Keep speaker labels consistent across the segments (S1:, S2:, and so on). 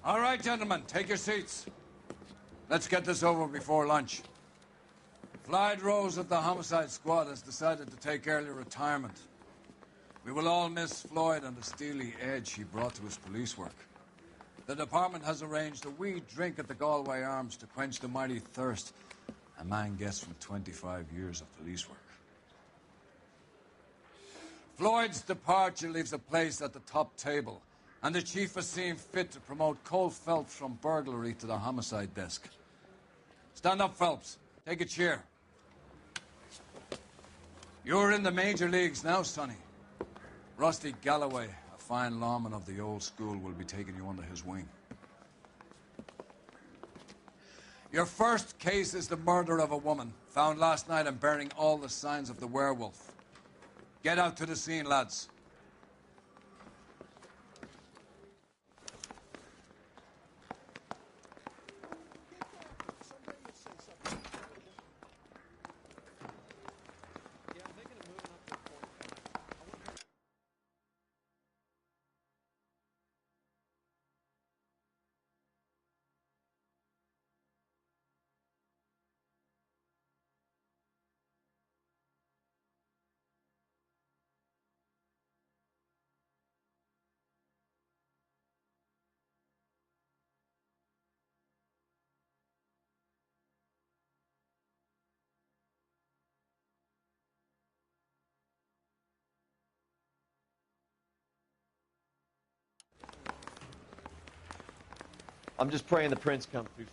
S1: All right, gentlemen, take your seats. Let's get this over before lunch. Floyd Rose of the homicide squad has decided to take early retirement. We will all miss Floyd and the steely edge he brought to his police work. The department has arranged a wee drink at the Galway Arms to quench the mighty thirst a man gets from 25 years of police work. Floyd's departure leaves a place at the top table, and the chief has seen fit to promote Cole Phelps from burglary to the homicide desk. Stand up, Phelps. Take a chair. You're in the major leagues now, Sonny. Rusty Galloway, a fine lawman of the old school, will be taking you under his wing. Your first case is the murder of a woman, found last night and bearing all the signs of the werewolf. Get out to the scene, lads.
S2: I'm just praying the prince comes through.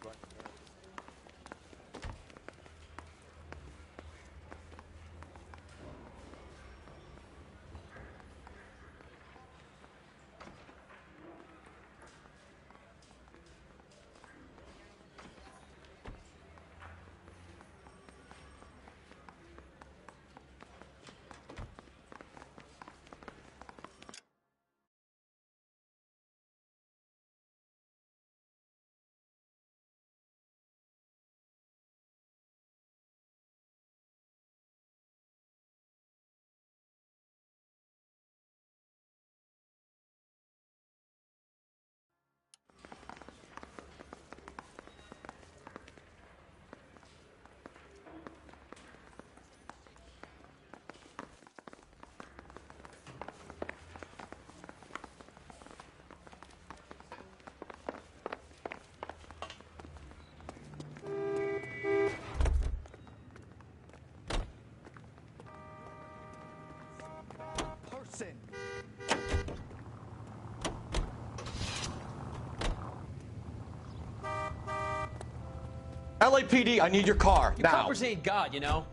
S2: LAPD, I need your car,
S3: You
S2: now.
S3: coppers ain't God, you know?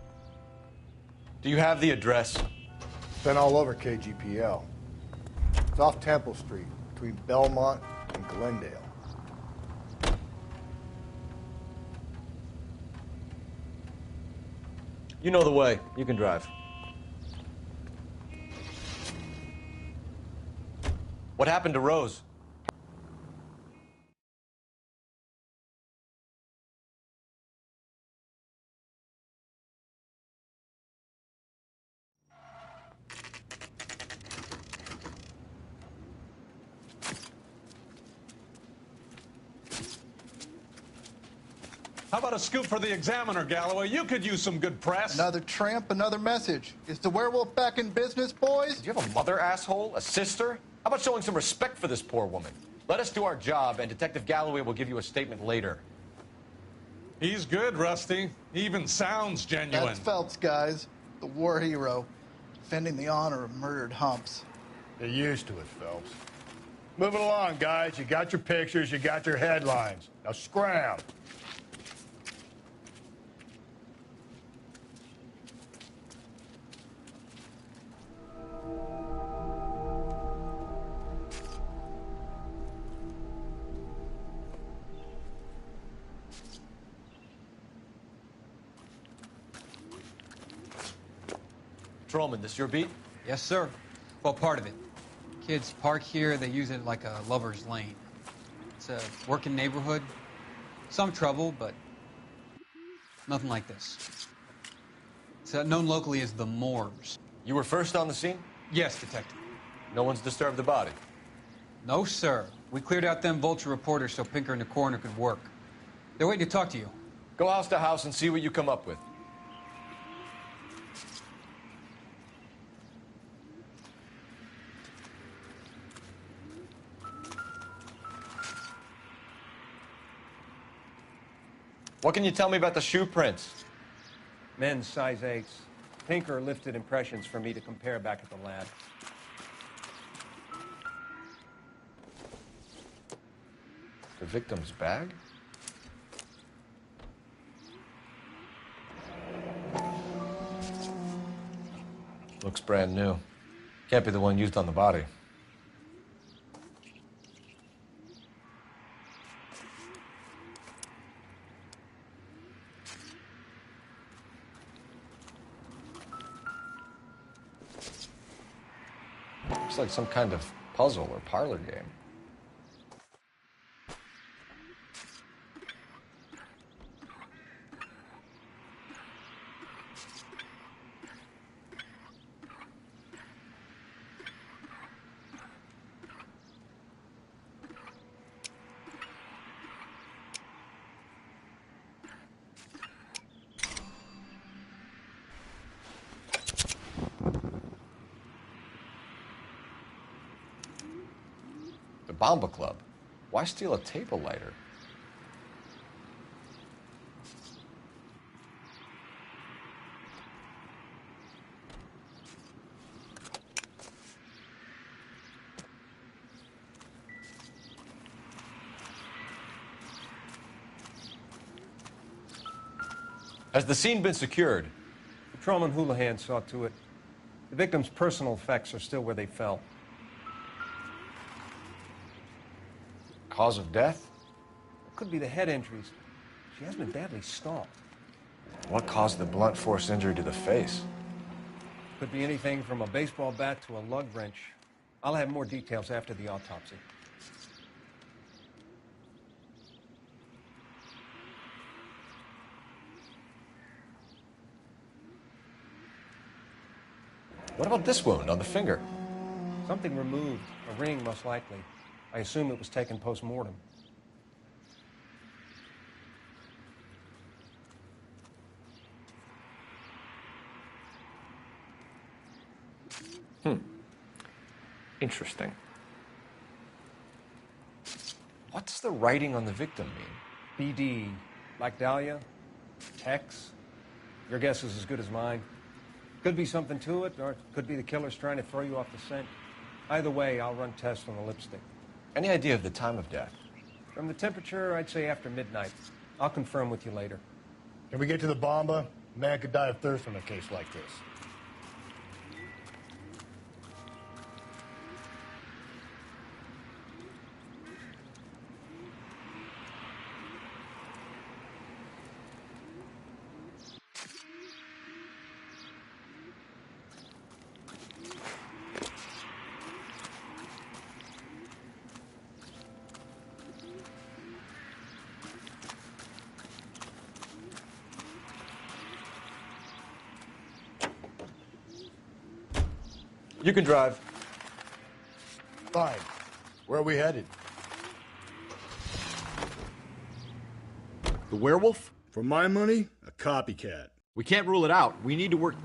S2: Do you have the address?
S4: Been all over KGPL. It's off Temple Street, between Belmont and Glendale.
S2: You know the way. You can drive. What happened to Rose?
S5: How about a scoop for the Examiner, Galloway? You could use some good press.
S6: Another tramp, another message. Is the werewolf back in business, boys?
S2: Do you have a mother, asshole? A sister? How about showing some respect for this poor woman? Let us do our job, and Detective Galloway will give you a statement later.
S5: He's good, Rusty. He even sounds genuine.
S6: That's Phelps, guys. The war hero. Defending the honor of murdered humps.
S4: You're used to it, Phelps. Move it along, guys. You got your pictures, you got your headlines. Now scram.
S2: Patrolman, this your beat?
S3: Yes, sir. Well, part of it. Kids park here, they use it like a lover's lane. It's a working neighborhood. Some trouble, but nothing like this. It's known locally as the Moors.
S2: You were first on the scene?
S3: Yes, detective.
S2: No one's disturbed the body?
S3: No, sir. We cleared out them vulture reporters so Pinker and the coroner could work. They're waiting to talk to you.
S2: Go house to house and see what you come up with. What can you tell me about the shoe prints?
S7: Men's size 8s. Pinker lifted impressions for me to compare back at the lab.
S2: The victim's bag? Looks brand new. Can't be the one used on the body. Looks like some kind of puzzle or parlor game. The Bomba Club. Why steal a table lighter? Has the scene been secured?
S7: Patrolman Houlihan saw to it. The victim's personal effects are still where they fell.
S2: Cause of death?
S7: It could be the head injuries. She has been badly stalked.
S2: What caused the blunt force injury to the face?
S7: Could be anything from a baseball bat to a lug wrench. I'll have more details after the autopsy.
S2: What about this wound on the finger?
S7: Something removed. A ring, most likely. I assume it was taken post-mortem.
S2: Interesting. What does the writing on the victim mean?
S7: BD. Like Dahlia? Tex? Your guess is as good as mine. Could be something to it, or it could be the killer's trying to throw you off the scent. Either way, I'll run tests on the lipstick.
S2: Any idea of the time of death?
S7: From the temperature, I'd say after midnight. I'll confirm with you later.
S4: Can we get to the Bomba? A man could die of thirst in a case like this.
S2: You can drive.
S4: Fine. Where are we headed?
S8: The werewolf?
S4: For my money, a copycat.
S8: We can't rule it out. We need to work...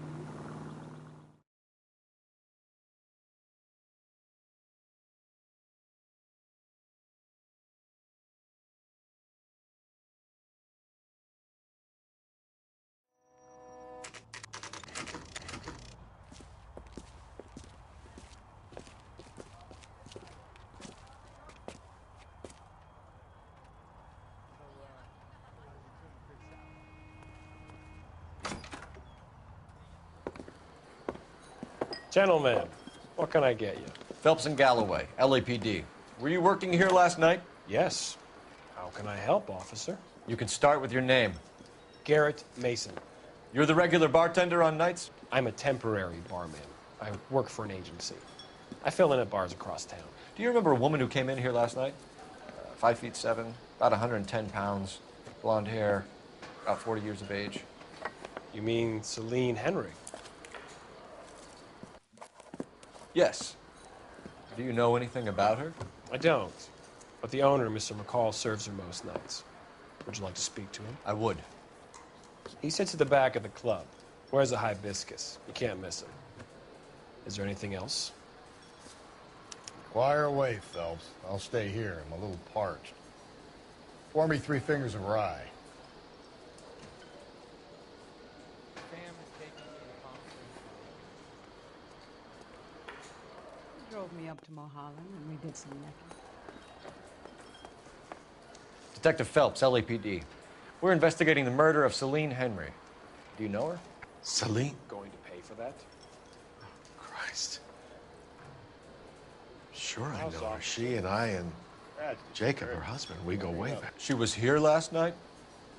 S9: Gentlemen, what can I get you?
S2: Phelps and Galloway, LAPD. Were you working here last night?
S9: Yes. How can I help, officer?
S2: You can start with your name.
S9: Garrett Mason.
S2: You're the regular bartender on nights?
S9: I'm a temporary barman. I work for an agency. I fill in at bars across town.
S2: Do you remember a woman who came in here last night? 5'7", about 110 pounds, blonde hair, about 40 years of age.
S9: You mean Celine Henry?
S2: Yes. Do you know anything about her?
S9: I don't. but the owner, Mr. McCall, serves her most nights. Would you like to speak to him?
S2: I would.
S9: He sits at the back of the club. Wears a hibiscus. You can't miss him. Is there anything else?
S4: Fire away, Phelps. I'll stay here. I'm a little parched. Pour me 3 fingers of rye.
S10: He drove me up to Mulholland and we did some necking.
S2: Detective Phelps, LAPD. We're investigating the murder of Celine Henry. Do you know her?
S11: Celine?
S9: Going to pay for that?
S11: Christ. Sure I
S9: How's
S11: know her.
S9: officer?
S11: She and I and Jacob, her husband, we go way back.
S2: She was here last night?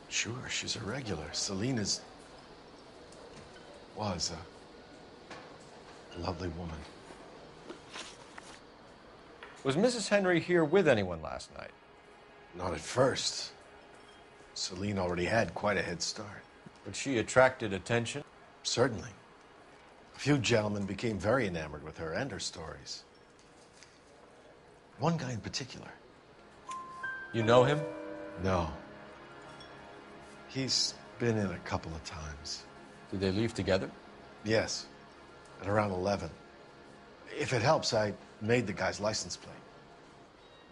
S11: Sure, she's a regular. Celine was a lovely woman.
S2: Was Mrs. Henry here with anyone last night?
S11: Not at first. Celine already had quite a head start.
S2: But she attracted attention?
S11: Certainly. A few gentlemen became very enamored with her and her stories. One guy in particular.
S2: You know him?
S11: No. He's been in a couple of times.
S2: Did they leave together?
S11: Yes. At around 11. If it helps, I made the guy's license plate.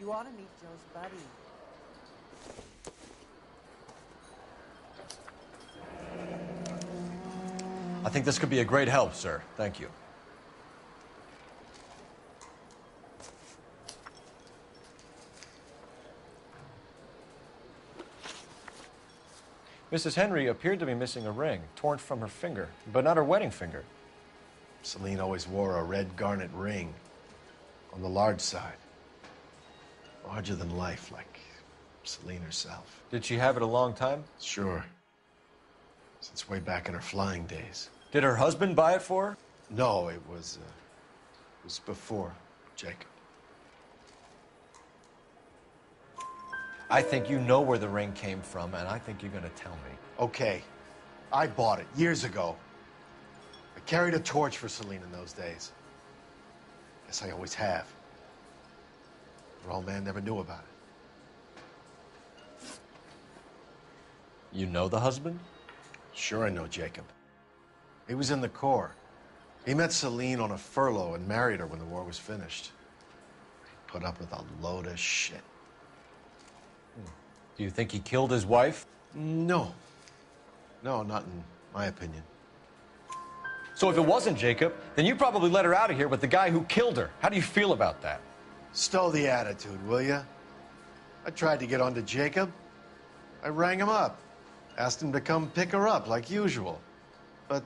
S10: You ought to meet Joe's buddy.
S2: I think this could be a great help, sir. Thank you. Mrs. Henry appeared to be missing a ring, torn from her finger, but not her wedding finger.
S11: Celine always wore a red garnet ring on the large side. Larger than life, like Celine herself.
S2: Did she have it a long time?
S11: Sure. Since way back in her flying days.
S2: Did her husband buy it for her?
S11: No, it was before Jacob.
S2: I think you know where the ring came from, and I think you're going to tell me.
S11: Okay. I bought it years ago. I carried a torch for Celine in those days. Guess I always have. Her old man never knew about it.
S2: You know the husband?
S11: Sure I know Jacob. He was in the Corps. He met Celine on a furlough and married her when the war was finished. He put up with a load of shit.
S2: Do you think he killed his wife?
S11: No. No, not in my opinion.
S2: So if it wasn't Jacob, then you probably let her out of here with the guy who killed her. How do you feel about that?
S11: Stow the attitude, will ya? I tried to get onto Jacob. I rang him up. Asked him to come pick her up like usual. But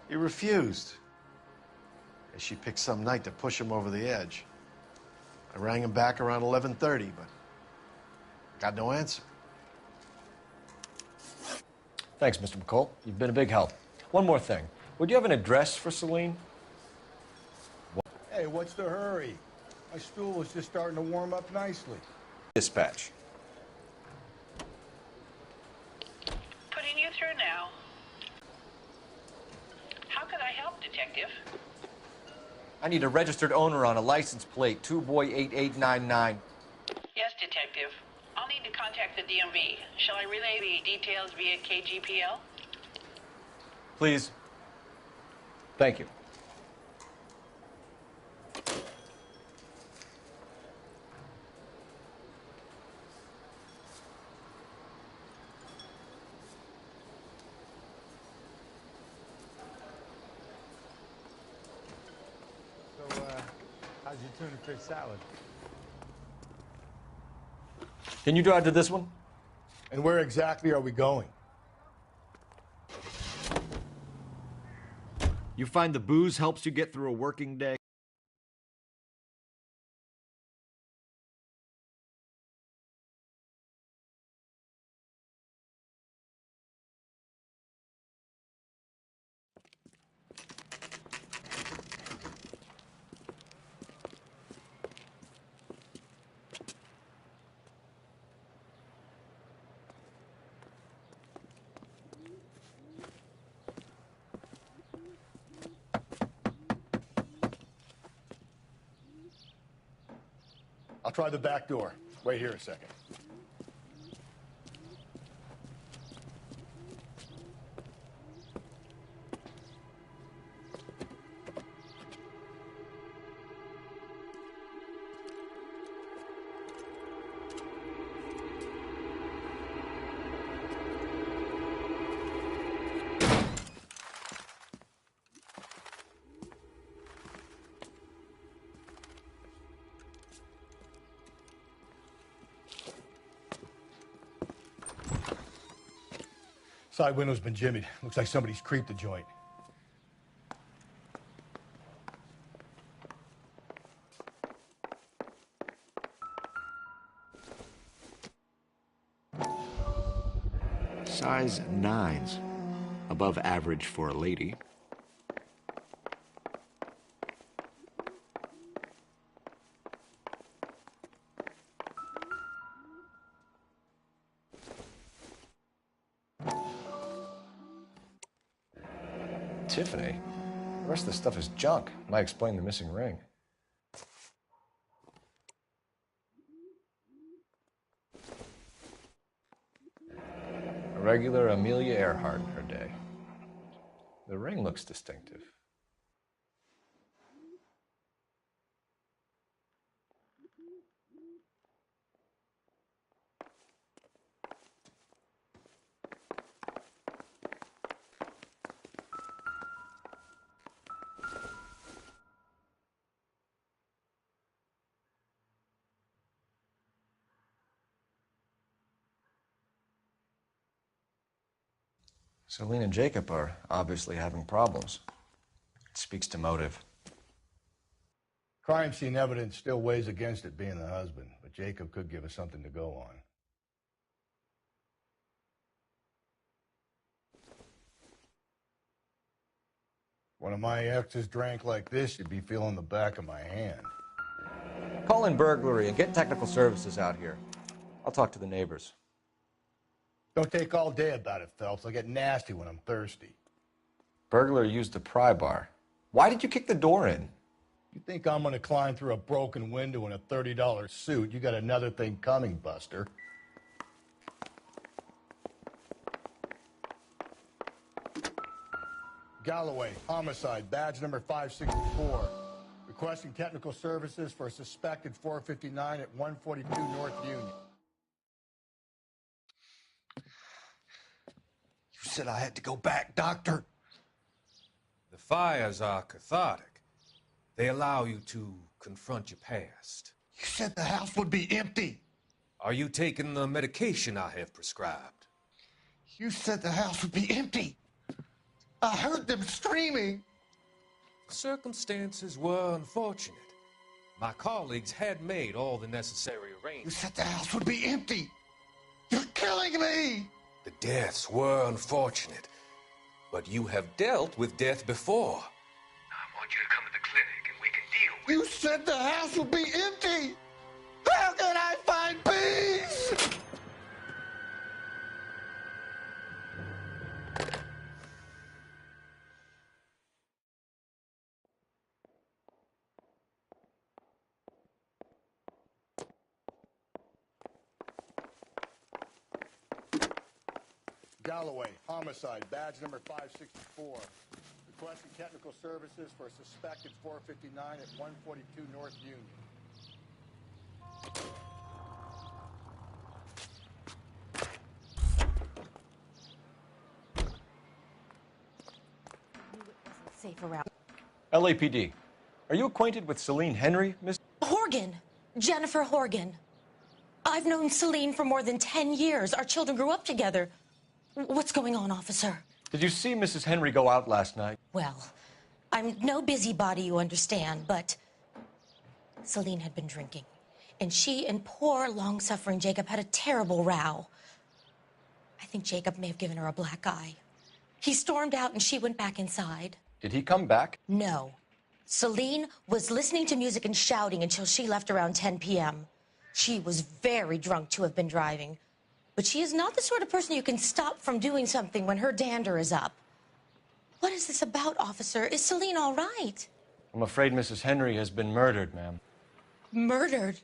S11: he refused. And she picked some night to push him over the edge. I rang him back around 11:30, but got no answer.
S2: Thanks, Mr. McCall. You've been a big help. One more thing. Would you have an address for Celine?
S4: Hey, what's the hurry? My stool was just starting to warm up nicely.
S2: Dispatch.
S12: Putting you through now. How can I help, Detective?
S2: I need a registered owner on a license plate, 2boy8899.
S12: Yes, Detective. I'll need to contact the DMV. Shall I relay the details via KGPL?
S2: Please. Thank you.
S4: So, how's your tuna fish salad?
S2: Can you drive to this one?
S4: And where exactly are we going?
S8: You find the booze helps you get through a working day?
S4: try the back door. Wait here a second. Side window's been jimmied. Looks like somebody's creeped the joint.
S8: Size 9s. Above average for a lady.
S2: Tiffany? The rest of the stuff is junk. Might explain the missing ring. A regular Amelia Earhart in her day. The ring looks distinctive. Celine and Jacob are obviously having problems. It speaks to motive.
S4: Crime scene evidence still weighs against it being the husband, but Jacob could give us something to go on. One of my exes drank like this, you'd be feeling the back of my hand.
S2: Call in burglary and get technical services out here. I'll talk to the neighbors.
S4: Don't take all day about it, Phelps. I get nasty when I'm thirsty.
S2: Burglar used a pry bar. Why did you kick the door in?
S4: You think I'm gonna climb through a broken window in a $30 suit? You got another thing coming, Buster. Galloway, homicide, badge number 564. Requesting technical services for a suspected 459 at 142 North Union.
S13: You said I had to go back, Doctor.
S14: The fires are cathartic. They allow you to confront your past.
S13: You said the house would be empty.
S14: Are you taking the medication I have prescribed?
S13: You said the house would be empty. I heard them screaming.
S14: Circumstances were unfortunate. My colleagues had made all the necessary arrangements.
S13: You said the house would be empty. You're killing me.
S14: The deaths were unfortunate, but you have dealt with death before. I want you to come to the clinic and we can deal with
S13: You said the house would be empty. How can I find peace?
S4: Galloway, homicide, badge number 564. Requesting technical services for a suspected 459 at 142 North Union.
S15: Safe around.
S2: LAPD. Are you acquainted with Celine Henry, Miss?
S15: Horgan. Jennifer Horgan. I've known Celine for more than 10 years. Our children grew up together. What's going on, officer?
S2: Did you see Mrs. Henry go out last night?
S15: Well, I'm no busybody, you understand, but Celine had been drinking. And she and poor, long-suffering Jacob had a terrible row. I think Jacob may have given her a black eye. He stormed out and she went back inside.
S2: Did he come back?
S15: No. Celine was listening to music and shouting until she left around 10 p.m. She was very drunk to have been driving. But she is not the sort of person you can stop from doing something when her dander is up. What is this about, officer? Is Celine all right?
S2: I'm afraid Mrs. Henry has been murdered, ma'am.
S15: Murdered?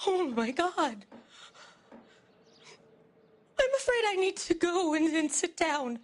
S15: Oh, my God. I'm afraid I need to go and sit down.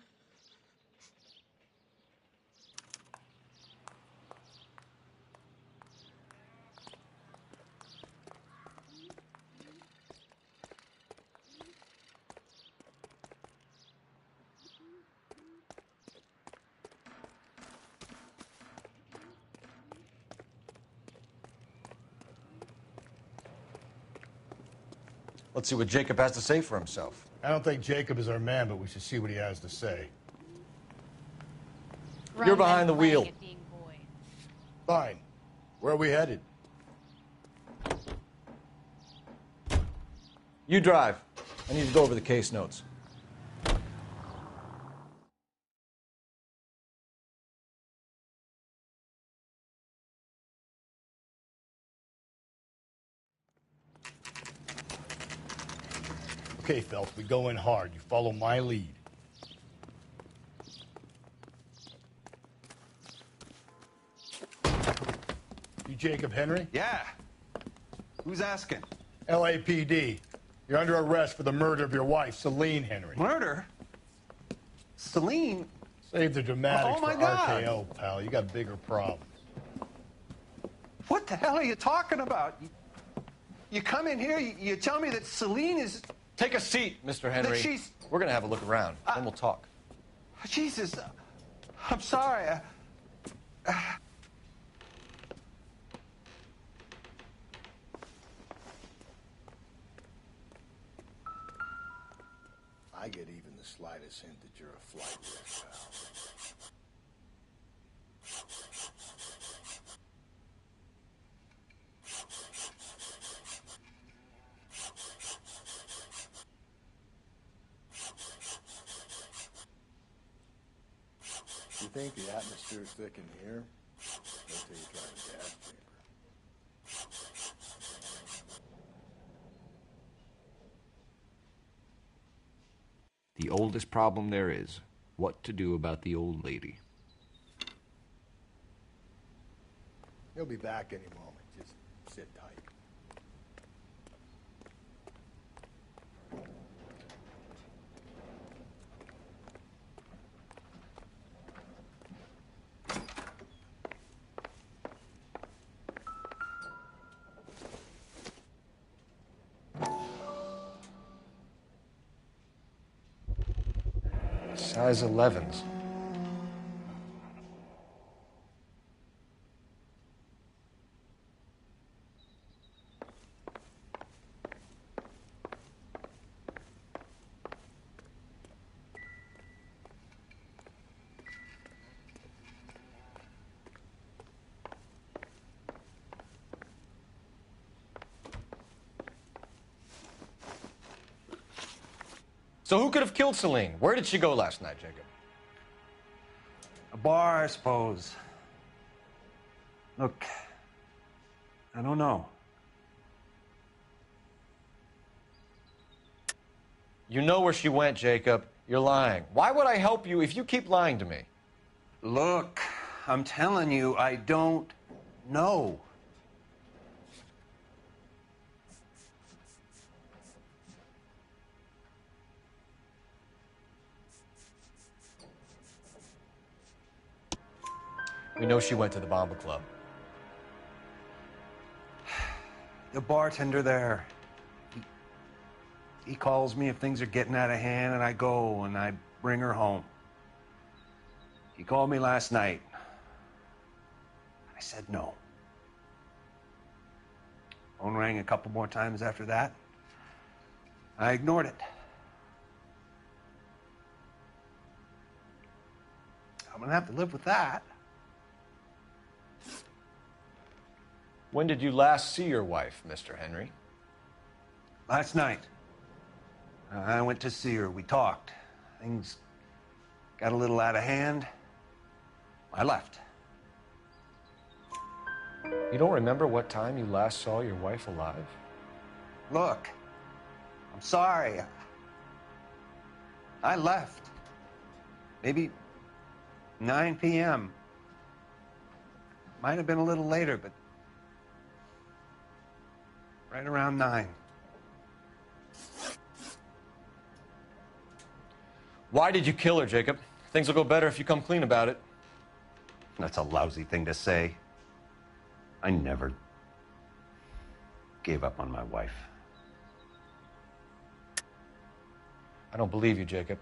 S2: Let's see what Jacob has to say for himself.
S4: I don't think Jacob is our man, but we should see what he has to say.
S2: You're behind the wheel.
S4: Fine. Where are we headed?
S2: You drive. I need to go over the case notes.
S4: Okay, Phelps, we go in hard. You follow my lead. You Jacob Henry?
S13: Yeah. Who's asking?
S4: LAPD. You're under arrest for the murder of your wife, Celine Henry.
S13: Murder? Celine?
S4: Save the dramatics
S13: Oh, my
S4: for
S13: God.
S4: RKO, pal. You got bigger problems.
S13: What the hell are you talking about? You come in here, you tell me that Celine is...
S2: Take a seat, Mr. Henry.
S13: That she's...
S2: We're going to have a look around, then we'll talk.
S13: Jesus, I'm sorry.
S4: I get even the slightest hint that you're a flight risk, pal. You think the atmosphere's thick in here? Wait till you try the gas chamber.
S8: The oldest problem there is, what to do about the old lady.
S4: He'll be back any moment. Just sit tight.
S2: Size 11s. So who could have killed Celine? Where did she go last night, Jacob?
S13: A bar, I suppose. Look, I don't know.
S2: You know where she went, Jacob. You're lying. Why would I help you if you keep lying to me?
S13: Look, I'm telling you, I don't know.
S2: We know she went to the Bomba Club.
S13: The bartender there, he calls me if things are getting out of hand, and I go and I bring her home. He called me last night. I said no. Phone rang a couple more times after that. I ignored it. I'm gonna have to live with that.
S2: When did you last see your wife, Mr. Henry?
S13: Last night. I went to see her. We talked. Things got a little out of hand. I left.
S2: You don't remember what time you last saw your wife alive?
S13: Look, I'm sorry. I left. Maybe 9 p.m. Might have been a little later, but Right around 9.
S2: Why did you kill her, Jacob? Things will go better if you come clean about it.
S13: That's a lousy thing to say. I never gave up on my wife.
S2: I don't believe you, Jacob.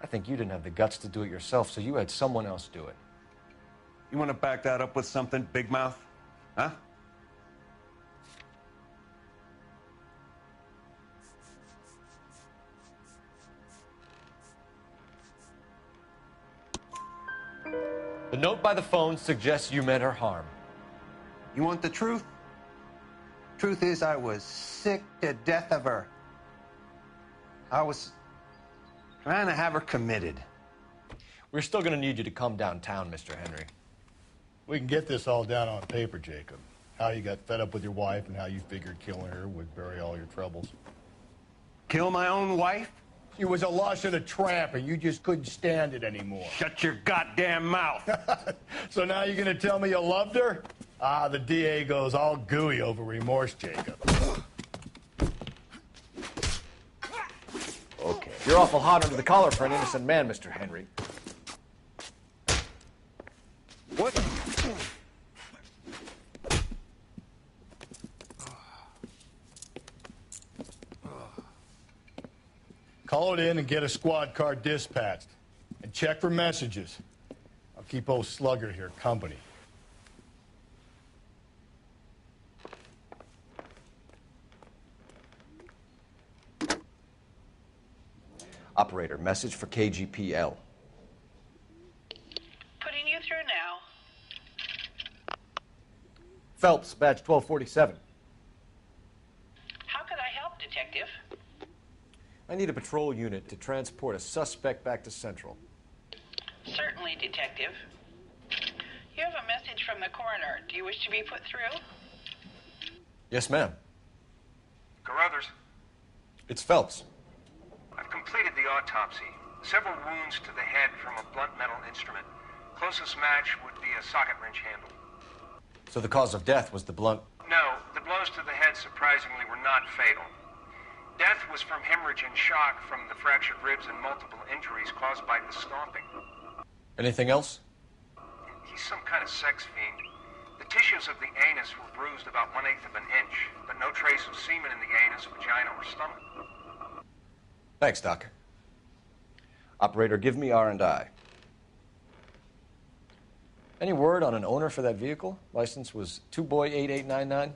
S2: I think you didn't have the guts to do it yourself, so you had someone else do it.
S13: You want to back that up with something, Big Mouth? Huh?
S2: The note by the phone suggests you meant her harm.
S13: You want the truth? Truth is, I was sick to death of her. I was trying to have her committed.
S2: We're still going to need you to come downtown, Mr. Henry.
S4: We can get this all down on paper, Jacob. How you got fed up with your wife and how you figured killing her would bury all your troubles.
S13: Kill my own wife?
S4: She was a lush and a tramp, and you just couldn't stand it anymore.
S13: Shut your goddamn mouth.
S4: So now you're going to tell me you loved her? Ah, the DA goes all gooey over remorse, Jacob.
S2: Okay. You're awful hot under the collar for an innocent man, Mr. Henry.
S13: What?
S4: Call it in and get a squad car dispatched. And check for messages. I'll keep old Slugger here company.
S2: Operator, message for KGPL.
S12: Putting you through now.
S2: Phelps, badge 1247.
S12: How could I help, Detective?
S2: I need a patrol unit to transport a suspect back to Central.
S12: Certainly, Detective. You have a message from the coroner. Do you wish to be put through?
S2: Yes, ma'am.
S16: Carruthers,
S2: It's Phelps.
S16: I've completed the autopsy. Several wounds to the head from a blunt metal instrument. Closest match would be a socket wrench handle.
S2: So the cause of death was the blunt.
S16: No, the blows to the head surprisingly were not fatal. Death was from hemorrhage and shock from the fractured ribs and multiple injuries caused by the stomping.
S2: Anything else?
S16: He's some kind of sex fiend. The tissues of the anus were bruised about 1/8 of an inch, but no trace of semen in the anus, vagina, or stomach.
S2: Thanks, Doc. Operator, give me R&I. Any word on an owner for that vehicle? License was 2boy8899.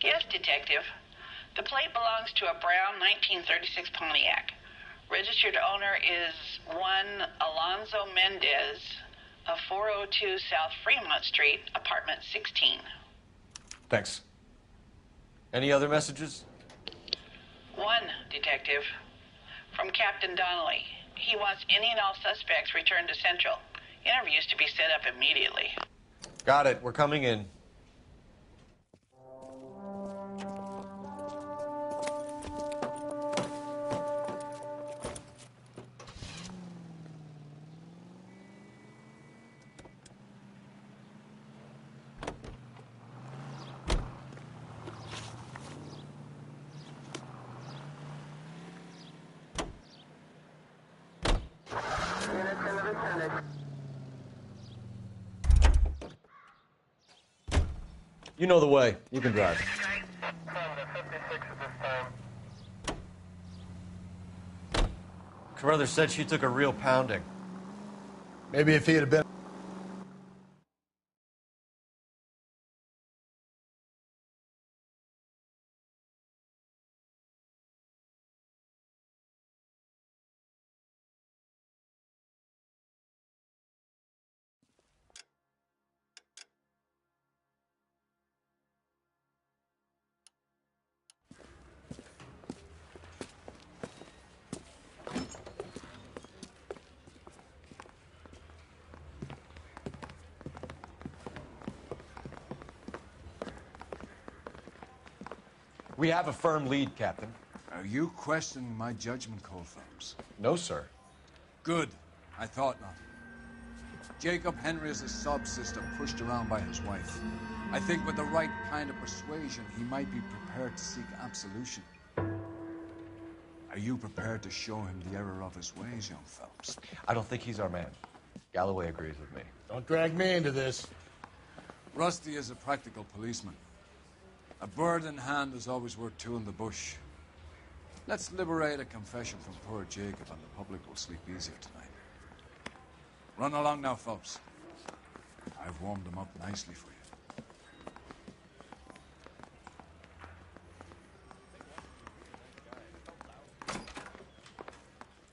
S12: Yes, Detective. The plate belongs to a brown 1936 Pontiac. Registered owner is one Alonzo Mendez of 402 South Fremont Street, apartment 16.
S2: Thanks. Any other messages?
S12: One, Detective. From Captain Donnelly. He wants any and all suspects returned to Central. Interviews to be set up immediately.
S2: Got it. We're coming in. You know the way. You can drive. Carruthers said she took a real pounding.
S4: Maybe if he had been...
S2: We have a firm lead, Captain.
S1: Are you questioning my judgment call, Phelps?
S2: No, sir.
S1: Good. I thought not. Jacob Henry is a sub-system pushed around by his wife. I think with the right kind of persuasion, he might be prepared to seek absolution. Are you prepared to show him the error of his ways, young Phelps?
S2: I don't think he's our man. Galloway agrees with me.
S4: Don't drag me into this.
S1: Rusty is a practical policeman. A bird in hand is always worth two in the bush. Let's liberate a confession from poor Jacob, and the public will sleep easier tonight. Run along now, Phelps. I've warmed them up nicely for you.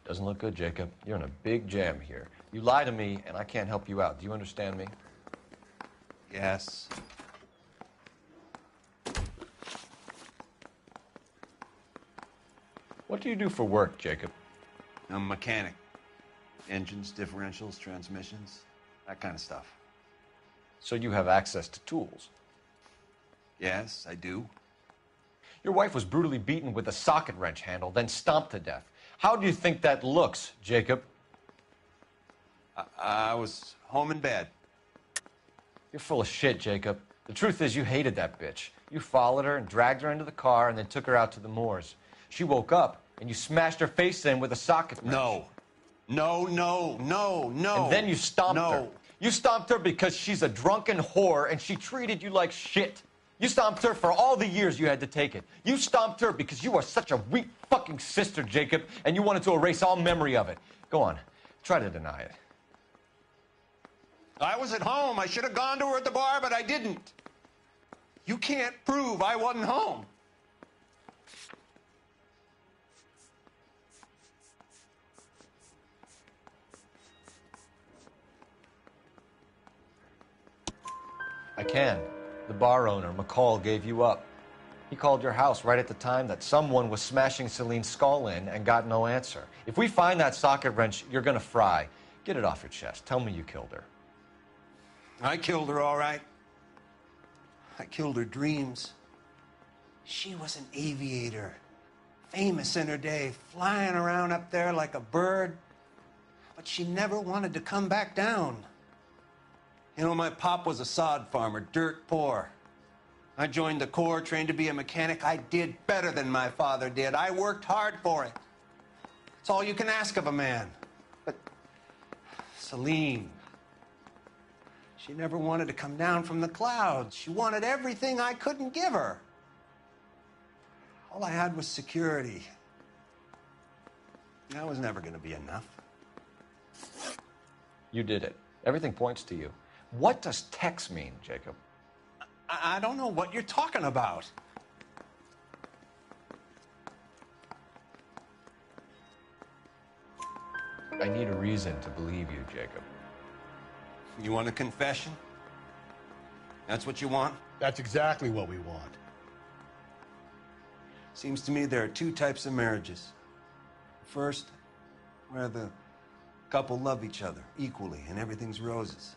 S2: Doesn't look good, Jacob. You're in a big jam here. You lie to me, and I can't help you out. Do you understand me?
S13: Yes.
S2: What do you do for work, Jacob?
S13: I'm a mechanic. Engines, differentials, transmissions, that kind of stuff.
S2: So you have access to tools?
S13: Yes, I do.
S2: Your wife was brutally beaten with a socket wrench handle, then stomped to death. How do you think that looks, Jacob?
S13: I was home in bed.
S2: You're full of shit, Jacob. The truth is you hated that bitch. You followed her and dragged her into the car and then took her out to the moors. She woke up and you smashed her face in with a socket wrench.
S13: No. No.
S2: And then you stomped her. You stomped her because she's a drunken whore and she treated you like shit. You stomped her for all the years you had to take it. You stomped her because you are such a weak fucking sister, Jacob, and you wanted to erase all memory of it. Go on. Try to deny it.
S13: I was at home. I should have gone to her at the bar, but I didn't. You can't prove I wasn't home.
S2: I can. The bar owner, McCall, gave you up. He called your house right at the time that someone was smashing Celine's skull in and got no answer. If we find that socket wrench, you're gonna fry. Get it off your chest. Tell me you killed her.
S13: I killed her, all right. I killed her dreams. She was an aviator, famous in her day, flying around up there like a bird. But she never wanted to come back down. You know, my pop was a sod farmer, dirt poor. I joined the Corps, trained to be a mechanic. I did better than my father did. I worked hard for it. It's all you can ask of a man. But Celine, she never wanted to come down from the clouds. She wanted everything I couldn't give her. All I had was security. That was never going to be enough.
S2: You did it. Everything points to you. What does Tex mean, Jacob?
S13: I don't know what you're talking about.
S2: I need a reason to believe you, Jacob.
S13: You want a confession? That's what you want?
S4: That's exactly what we want.
S13: Seems to me there are two types of marriages. First, where the couple love each other equally and everything's roses.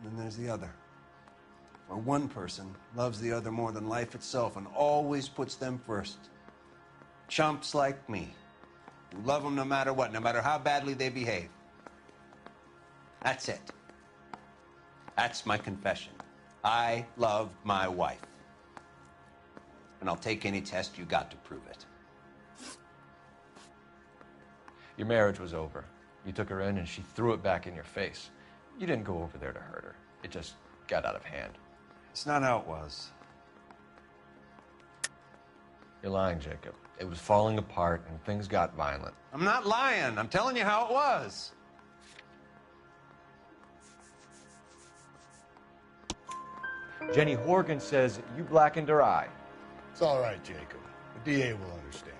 S13: And then there's the other, where one person loves the other more than life itself and always puts them first. Chumps like me, who love them no matter what, no matter how badly they behave. That's it. That's my confession. I love my wife. And I'll take any test you got to prove it.
S2: Your marriage was over. You took her in and she threw it back in your face. You didn't go over there to hurt her. It just got out of hand.
S13: It's not how it was.
S2: You're lying, Jacob. It was falling apart and things got violent.
S13: I'm not lying. I'm telling you how it was.
S2: Jenny Horgan says you blackened her eye.
S4: It's all right, Jacob. The DA will understand.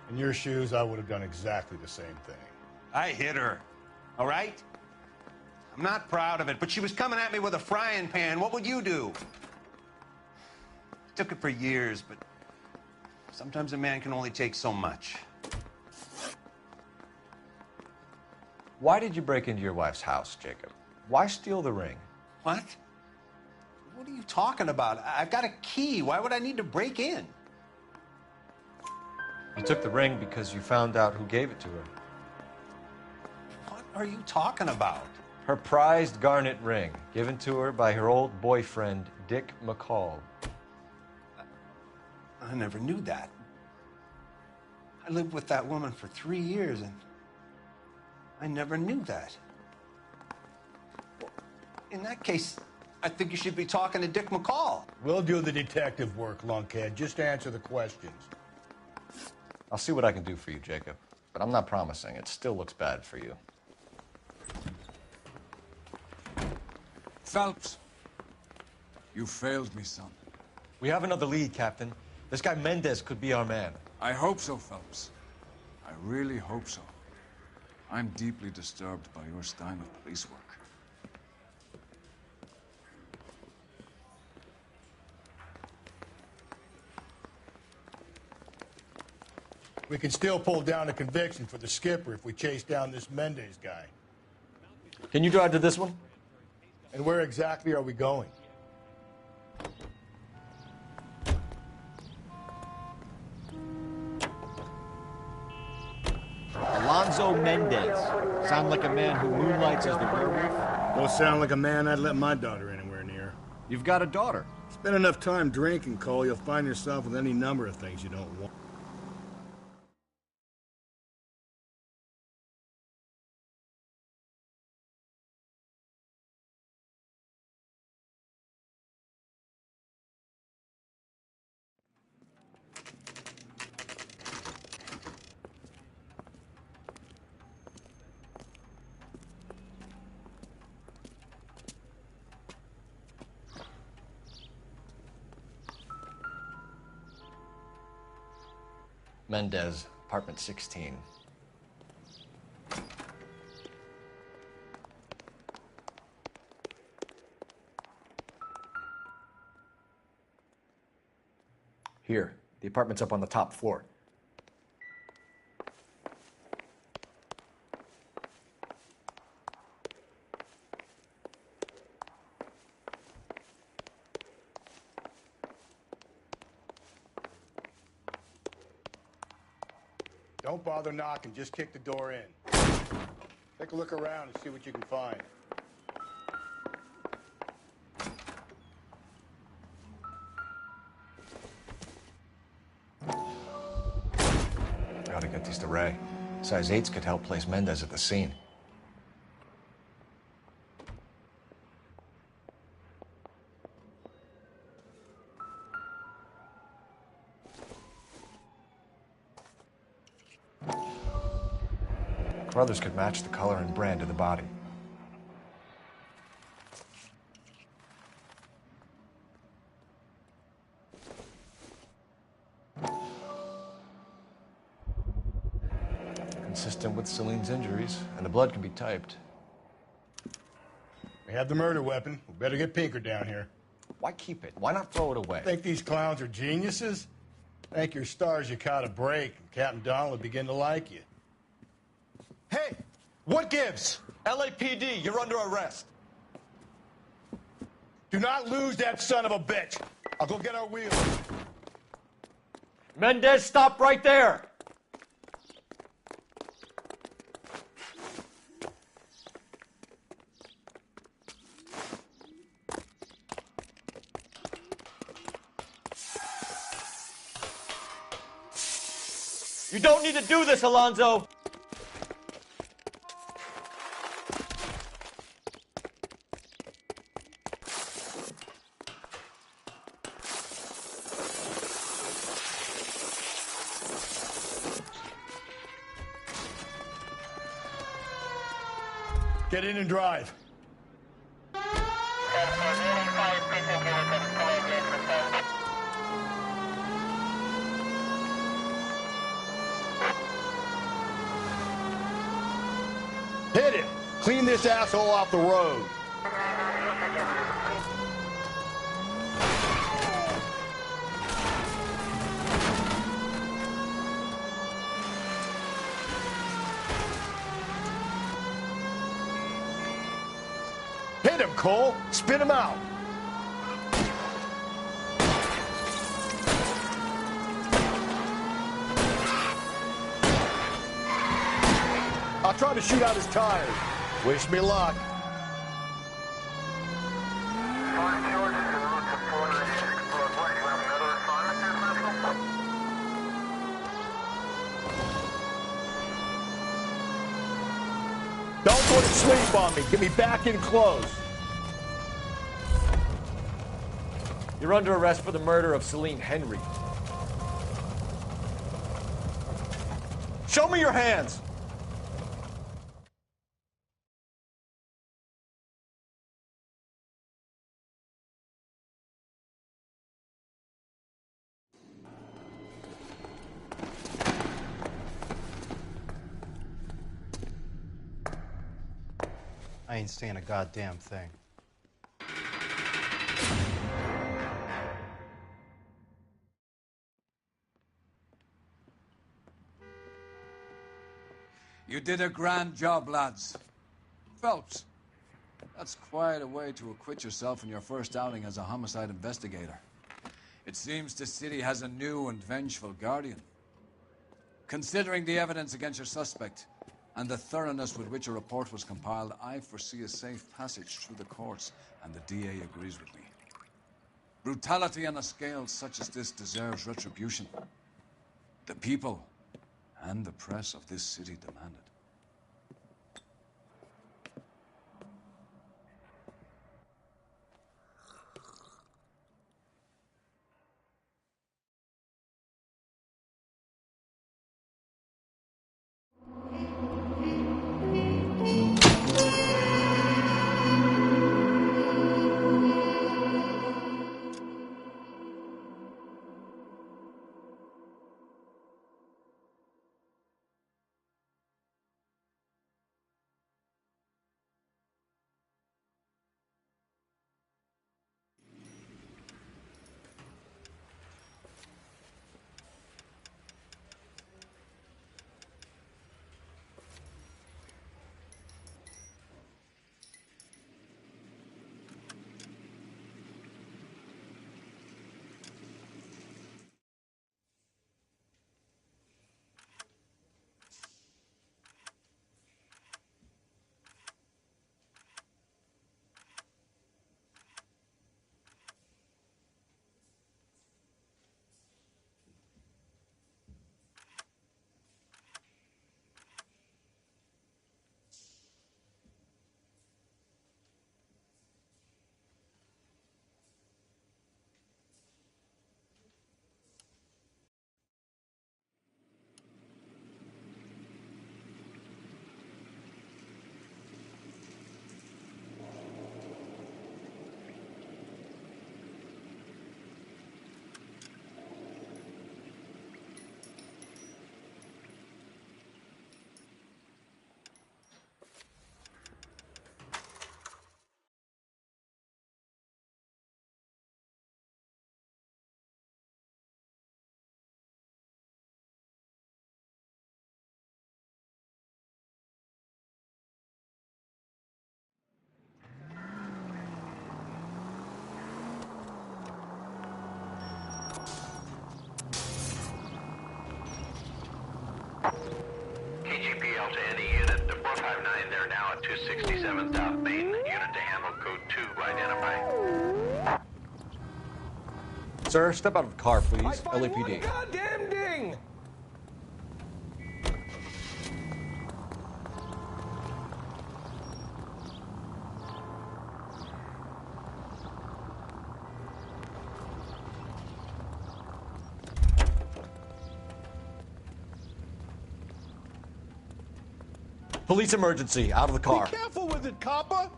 S4: In your shoes, I would have done exactly the same thing.
S13: I hit her, all right? I'm not proud of it, but she was coming at me with a frying pan. What would you do? Took it for years, but sometimes a man can only take so much.
S2: Why did you break into your wife's house, Jacob? Why steal the ring?
S13: What? What are you talking about? I've got a key. Why would I need to break in?
S2: You took the ring because you found out who gave it to her.
S13: What are you talking about?
S2: Her prized garnet ring, given to her by her old boyfriend, Dick McCall.
S13: I never knew that. I lived with that woman for 3 years, and I never knew that. Well, in that case, I think you should be talking to Dick McCall.
S4: We'll do the detective work, lunkhead. Just answer the questions.
S2: I'll see what I can do for you, Jacob. But I'm not promising. It still looks bad for you.
S1: Phelps, you failed me, son.
S2: We have another lead, Captain. This guy Mendez could be our man.
S1: I hope so, Phelps. I really hope so. I'm deeply disturbed by your style of police work.
S4: We can still pull down a conviction for the skipper if we chase down this Mendez guy.
S2: Can you drive to this one?
S4: And where exactly are we going?
S2: Alonzo Mendez. Sound like a man who moonlights as the werewolf?
S4: Don't sound like a man I'd let my daughter anywhere near.
S2: You've got a daughter.
S4: Spend enough time drinking, Cole, you'll find yourself with any number of things you don't want.
S2: Mendez, apartment 16. Here, the apartment's up on the top floor.
S4: Don't bother knocking, just kick the door in. Take a look around and see what you can find.
S2: Gotta get these to Ray. Size 8s could help place Mendez at the scene. Brothers could match the color and brand of the body. Consistent with Celine's injuries, and the blood can be typed.
S4: We have the murder weapon. We better get Pinker down here.
S2: Why keep it? Why not throw it away?
S4: Think these clowns are geniuses? Thank your stars you caught a break, and Captain Donald will begin to like you.
S2: Hey, what gives? LAPD, you're under arrest.
S4: Do not lose that son of a bitch. I'll go get our wheels.
S2: Mendez, stop right there! You don't need to do this, Alonzo!
S4: Get in and drive. Hit him! Clean this asshole off the road. Hit him, Cole! Spin him out! I'll try to shoot out his tires. Wish me luck. Don't go to sleep on me. Get me back in close.
S2: You're under arrest for the murder of Celine Henry. Show me your hands!
S17: I ain't saying a goddamn thing.
S1: You did a grand job, lads. Phelps, that's quite a way to acquit yourself in your first outing as a homicide investigator. It seems the city has a new and vengeful guardian. Considering the evidence against your suspect and the thoroughness with which a report was compiled, I foresee a safe passage through the courts, and the DA agrees with me. Brutality on a scale such as this deserves retribution. The people and the press of this city demand it.
S18: KGPL to any unit. The 459 there now at 267 South Main. Unit to handle code 2 identified.
S2: Sir, step out of the car, please. LAPD.
S5: Goddamn ding!
S2: Police emergency. Out of the car.
S4: Be careful with it, copper.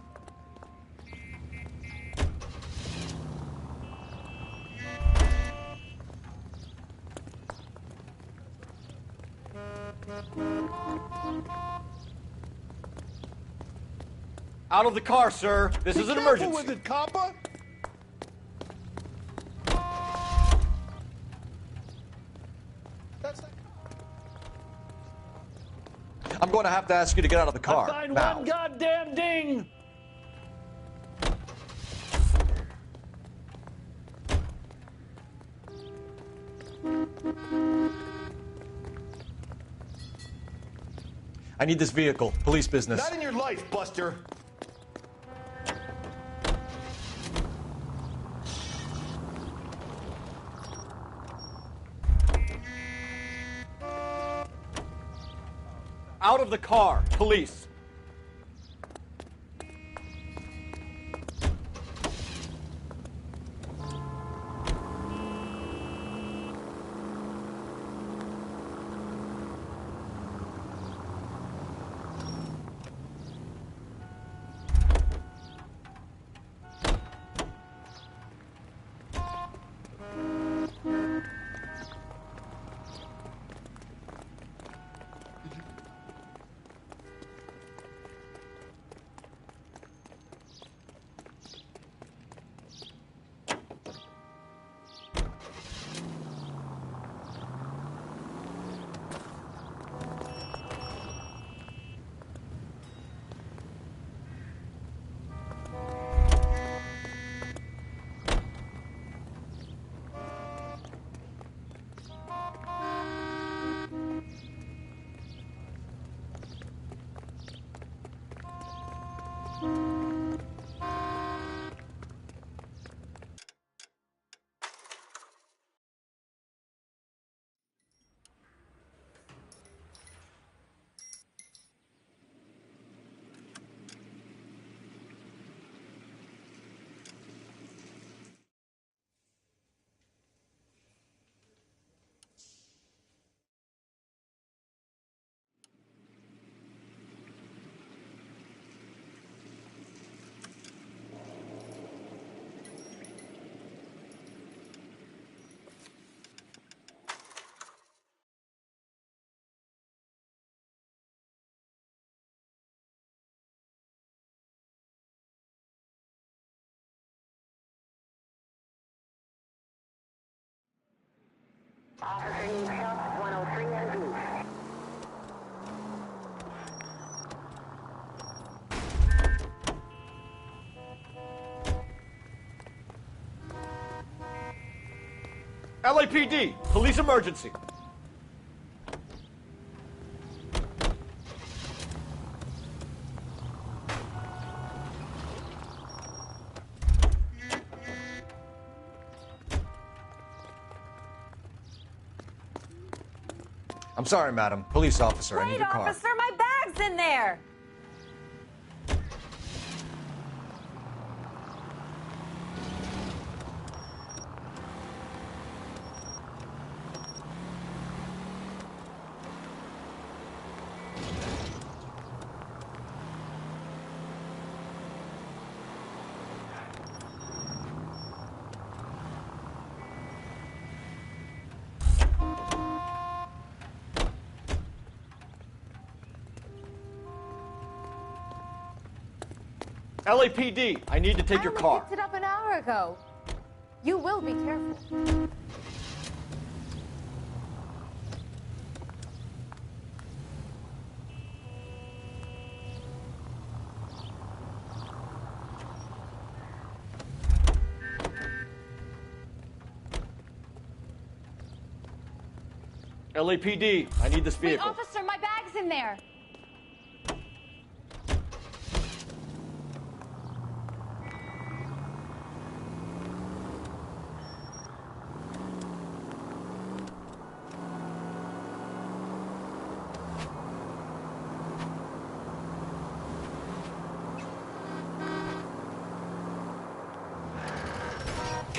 S2: Out of the car, sir. This is an emergency.
S4: Be careful with it, copper.
S2: I'm going to have to ask you to get out of the car.
S19: Find
S2: now.
S19: one goddamn ding!
S2: I need this vehicle. Police business.
S4: Not in your life, Buster.
S2: Out of the car. Police.
S19: Officer needs help, 103 NV.
S2: LAPD, police emergency. I'm sorry, madam. Police officer, I need
S20: Wait,
S2: your car.
S20: officer, my bag's in there.
S2: LAPD, I need to take your car.
S20: I picked it up an hour ago. You will be careful.
S2: LAPD, I need this vehicle.
S20: Wait, officer, my bag's in there.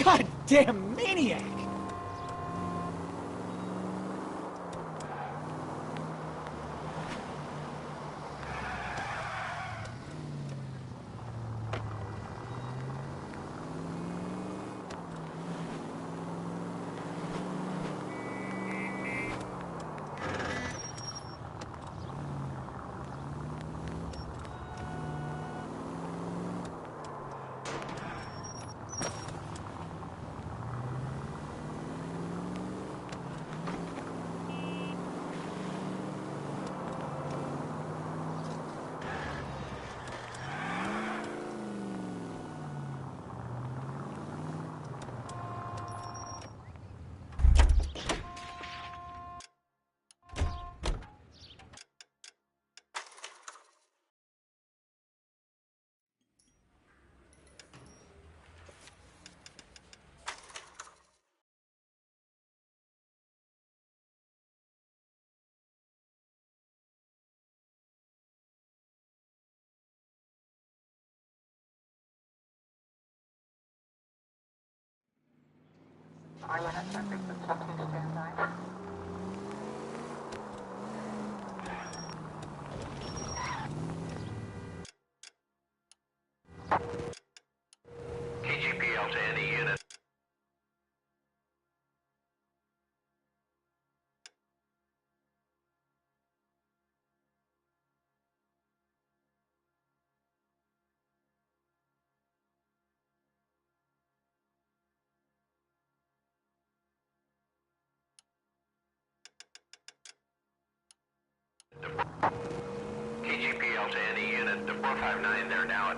S21: Goddamn maniac!
S18: KGPL to any unit. KGPL to any unit. The 459 there now.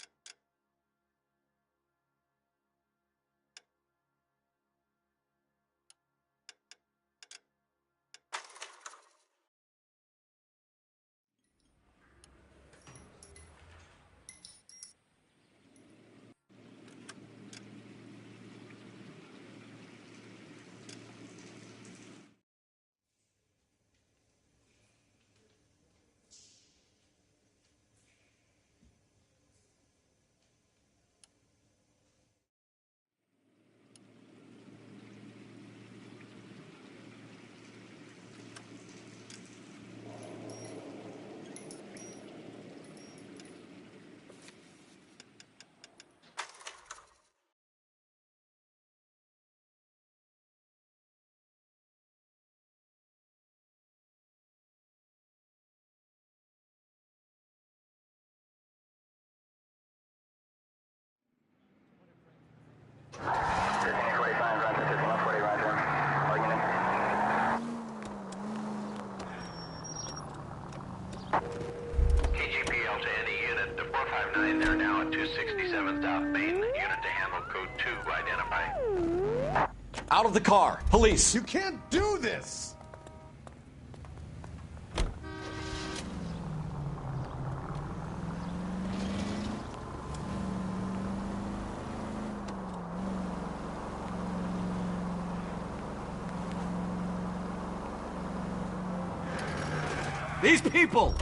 S18: KGPL to any unit. The 459 there now at 267 South Main. Unit to handle code 2 identify.
S2: Out of the car. Police.
S4: You can't do this!
S2: These people!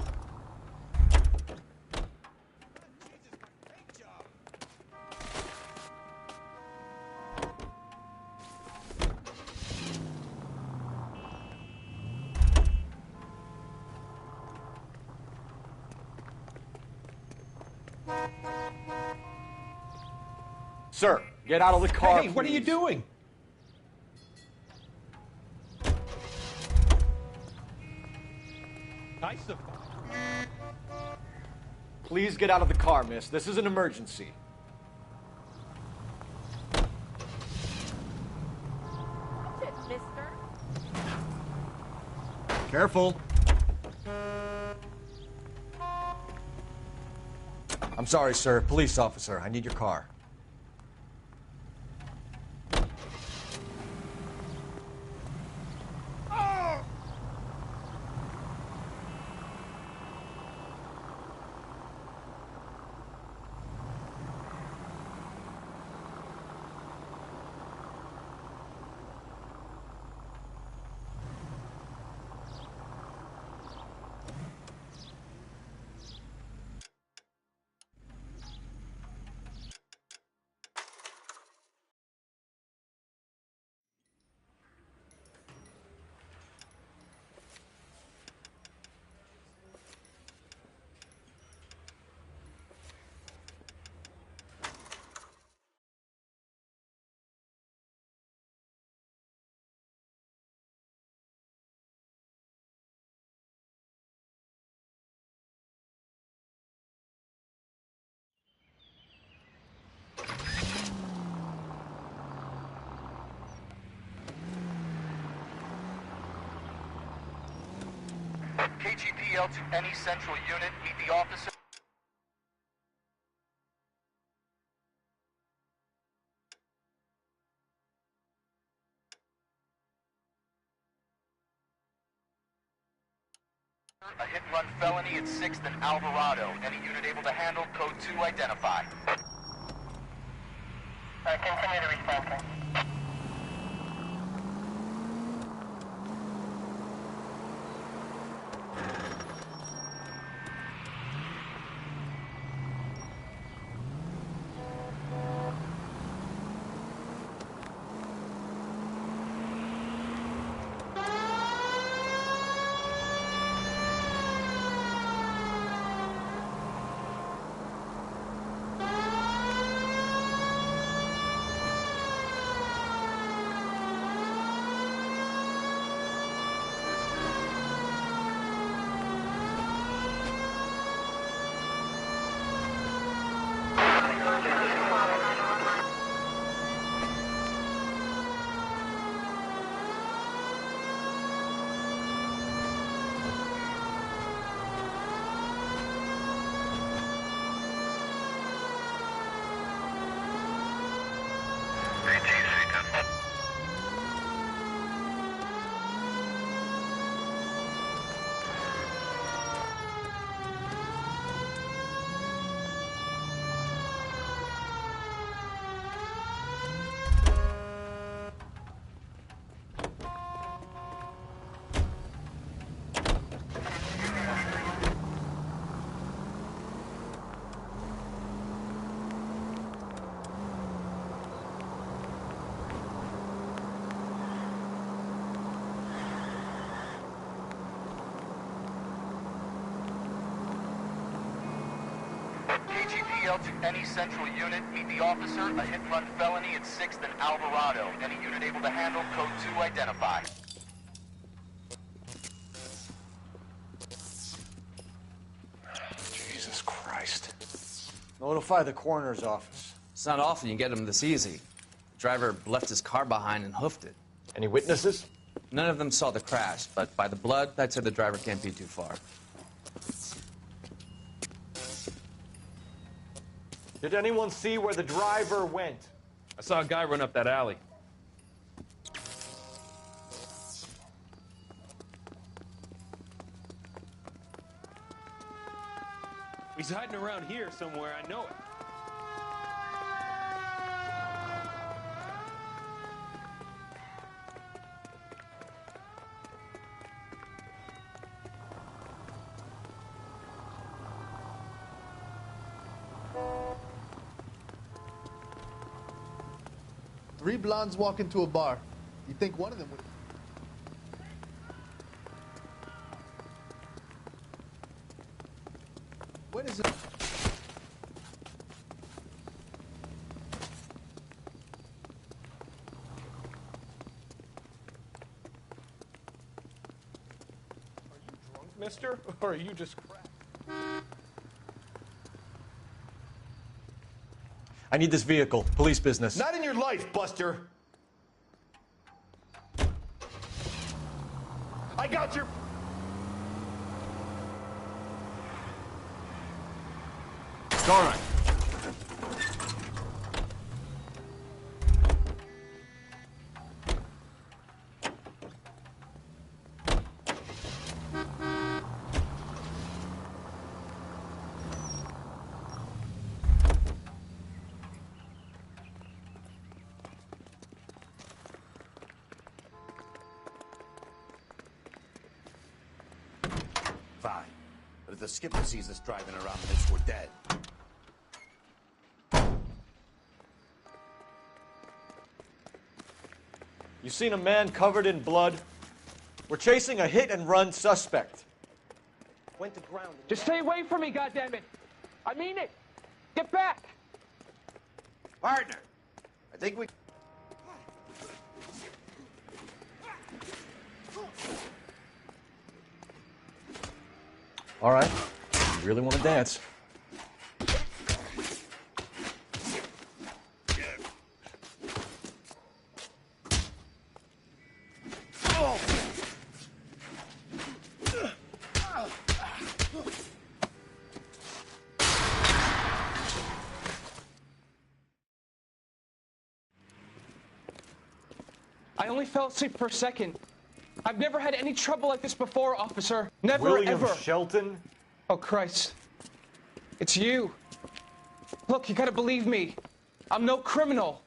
S2: Sir, get out of the car.
S5: Hey, what are you doing?
S2: Please get out of the car, miss. This is an emergency.
S20: Watch it, mister.
S2: Careful. I'm sorry, sir. Police officer, I need your car.
S18: KGPL to any central unit. Meet the officer. A hit-and-run felony at 6th and Alvarado. Any unit able to handle code 2 identify. Continue to respond, sir. KGPL to any central unit. Meet the officer. A hit-and-run felony at 6th and Alvarado. Any unit able to handle code 2 identify.
S2: Jesus Christ. Notify the coroner's office.
S6: It's not often you get them this easy. The driver left his car behind and hoofed it.
S2: Any witnesses?
S6: None of them saw the crash, but by the blood, I'd say the driver can't be too far.
S2: Did anyone see where the driver went?
S9: I saw a guy run up that alley. He's hiding around here somewhere, I know it.
S3: Three blondes walk into a bar. You think one of them would... When is it?
S9: Mister, or are you just crap?
S2: I need this vehicle. Police business.
S3: Not in your life, Buster. I got your...
S1: It's all right.
S22: Fine. But if the skipper sees us driving around this, we're dead.
S2: You seen a man covered in blood? We're chasing a hit-and-run suspect. Went to ground.
S21: Just stay away from me, goddammit! I mean it! Get back!
S22: Partner, I think we...
S2: All right. You really want to dance?
S21: I only fell asleep for a second. I've never had any trouble like this before, officer. Never,
S2: William
S21: ever.
S2: Shelton?
S21: Oh, Christ. It's you. Look, you gotta believe me. I'm no criminal.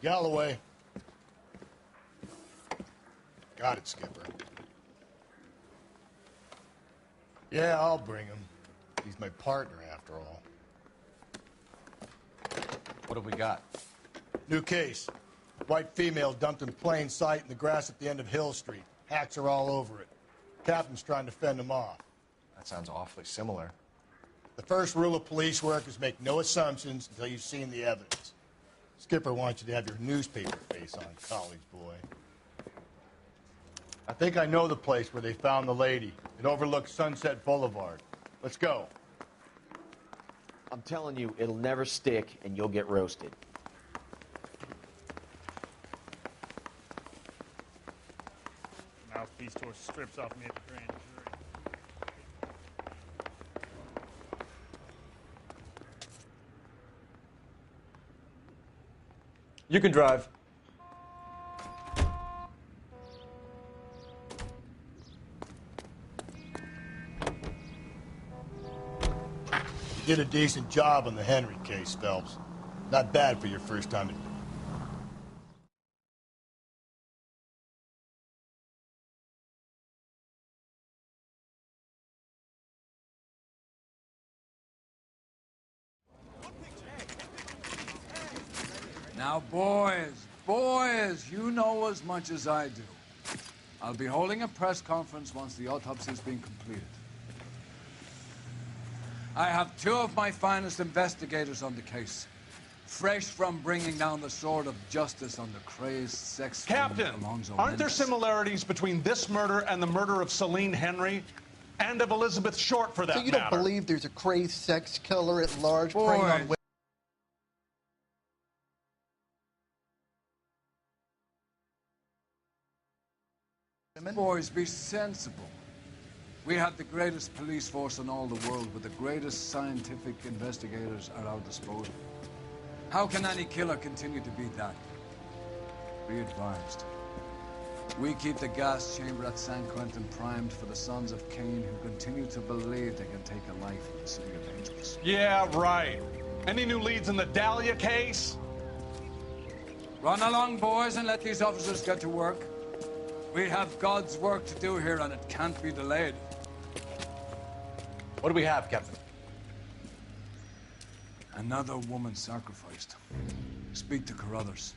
S4: Galloway. Got it, Skipper. Yeah, I'll bring him. He's my partner, after all.
S2: What have we got?
S4: New case. White female dumped in plain sight in the grass at the end of Hill Street. Hacks are all over it. Captain's trying to fend them off.
S2: That sounds awfully similar.
S4: The first rule of police work is make no assumptions until you've seen the evidence. Skipper wants you to have your newspaper face on, college boy. I think I know the place where they found the lady. It overlooks Sunset Boulevard. Let's go.
S22: I'm telling you, it'll never stick, and you'll get roasted.
S7: Mouthpiece tore strips off me at the grand jury.
S2: You can drive.
S4: You did a decent job on the Henry case, Phelps. Not bad for your first time at...
S1: Now, boys, you know as much as I do. I'll be holding a press conference once the autopsy's been completed. I have two of my finest investigators on the case, fresh from bringing down the sword of justice on the crazed sex
S5: Captain,
S1: Alonzo
S5: aren't there
S1: Mendez.
S5: similarities between this murder and the murder of Celine Henry? And of Elizabeth Short, for that
S3: So you
S5: matter?
S3: don't believe there's a crazed sex killer at large preying on women?
S1: Boys, be sensible. We have the greatest police force in all the world, with the greatest scientific investigators at our disposal. How can any killer continue to be that? Be advised. We keep the gas chamber at San Quentin primed for the sons of Cain who continue to believe they can take a life in the city of angels.
S5: Yeah, right. Any new leads in the Dahlia case?
S1: Run along, boys, and let these officers get to work. We have God's work to do here, and it can't be delayed.
S2: What do we have, Captain?
S1: Another woman sacrificed. Speak to Carruthers.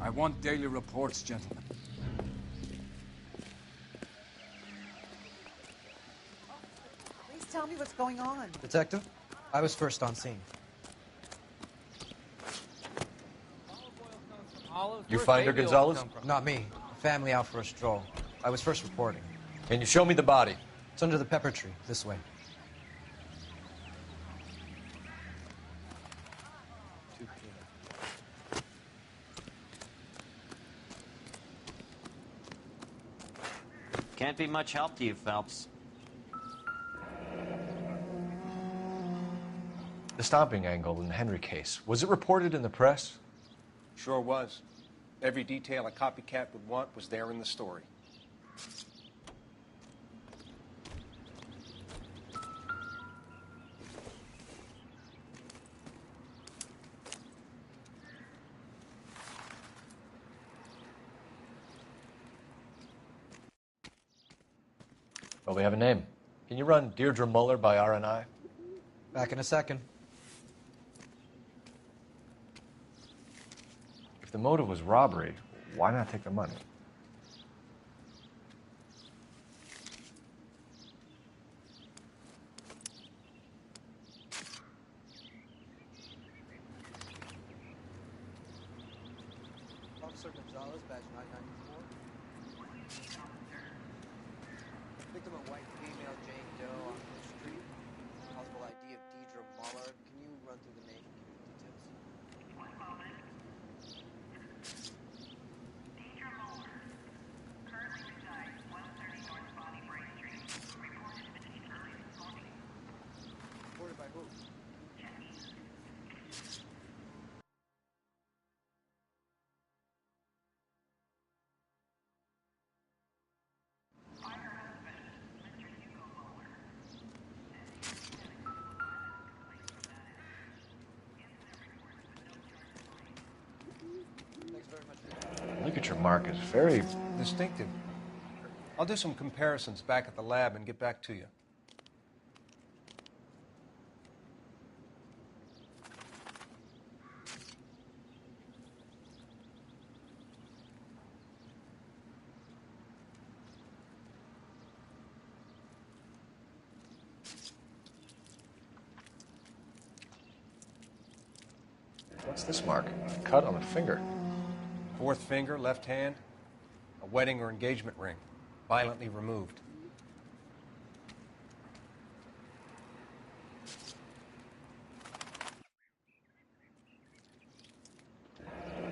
S1: I want daily reports, gentlemen.
S10: Please tell me what's going on.
S17: Detective, I was first on scene.
S2: You find her, Gonzalez?
S17: Not me. Family out for a stroll. I was first reporting.
S2: Can you show me the body?
S17: It's under the pepper tree, this way.
S23: Can't be much help to you, Phelps.
S2: The stomping angle in the Henry case, was it reported in the press?
S16: Sure was. Every detail a copycat would want was there in the story.
S2: Well, we have a name. Can you run Deirdre Muller by RNI?
S17: Back in a second.
S8: If the motive was robbery, why not take the money?
S17: Officer Gonzalez, badge 994. Victim of white female Jane Doe on the street. Possible ID of Deidre Muller. Can you run through the name and give me details?
S19: One moment. Deidre Muller. Currently resides 130 North Bonnie Brae Street. Reported missing early this morning.
S17: Reported by who?
S22: Look at your markers. Very
S11: distinctive. I'll do some comparisons back at the lab and get back to you.
S22: What's this mark? A cut on a finger.
S11: Fourth finger, left hand, a wedding or engagement ring, violently removed.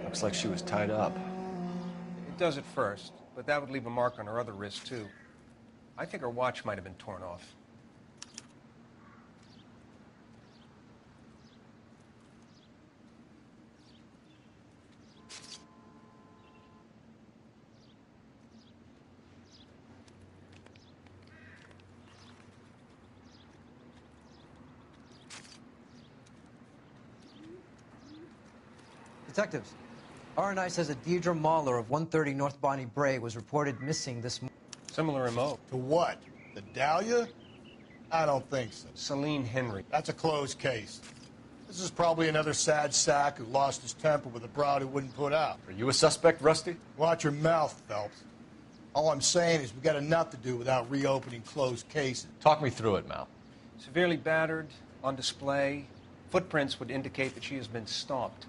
S22: Looks like she was tied up.
S11: It does at first, but that would leave a mark on her other wrist, too. I think her watch might have been torn off.
S17: Detectives, R&I says that Deidre Mahler of 130 North Bonnie Bray was reported missing this morning.
S11: Similar MO.
S4: To what? The Dahlia? I don't think so.
S11: Celine Henry.
S4: That's a closed case. This is probably another sad sack who lost his temper with a broad who wouldn't put out.
S2: Are you a suspect, Rusty?
S4: Watch your mouth, Phelps. All I'm saying is we got enough to do without reopening closed cases.
S2: Talk me through it, Mal.
S11: Severely battered, on display. Footprints would indicate that she has been stomped.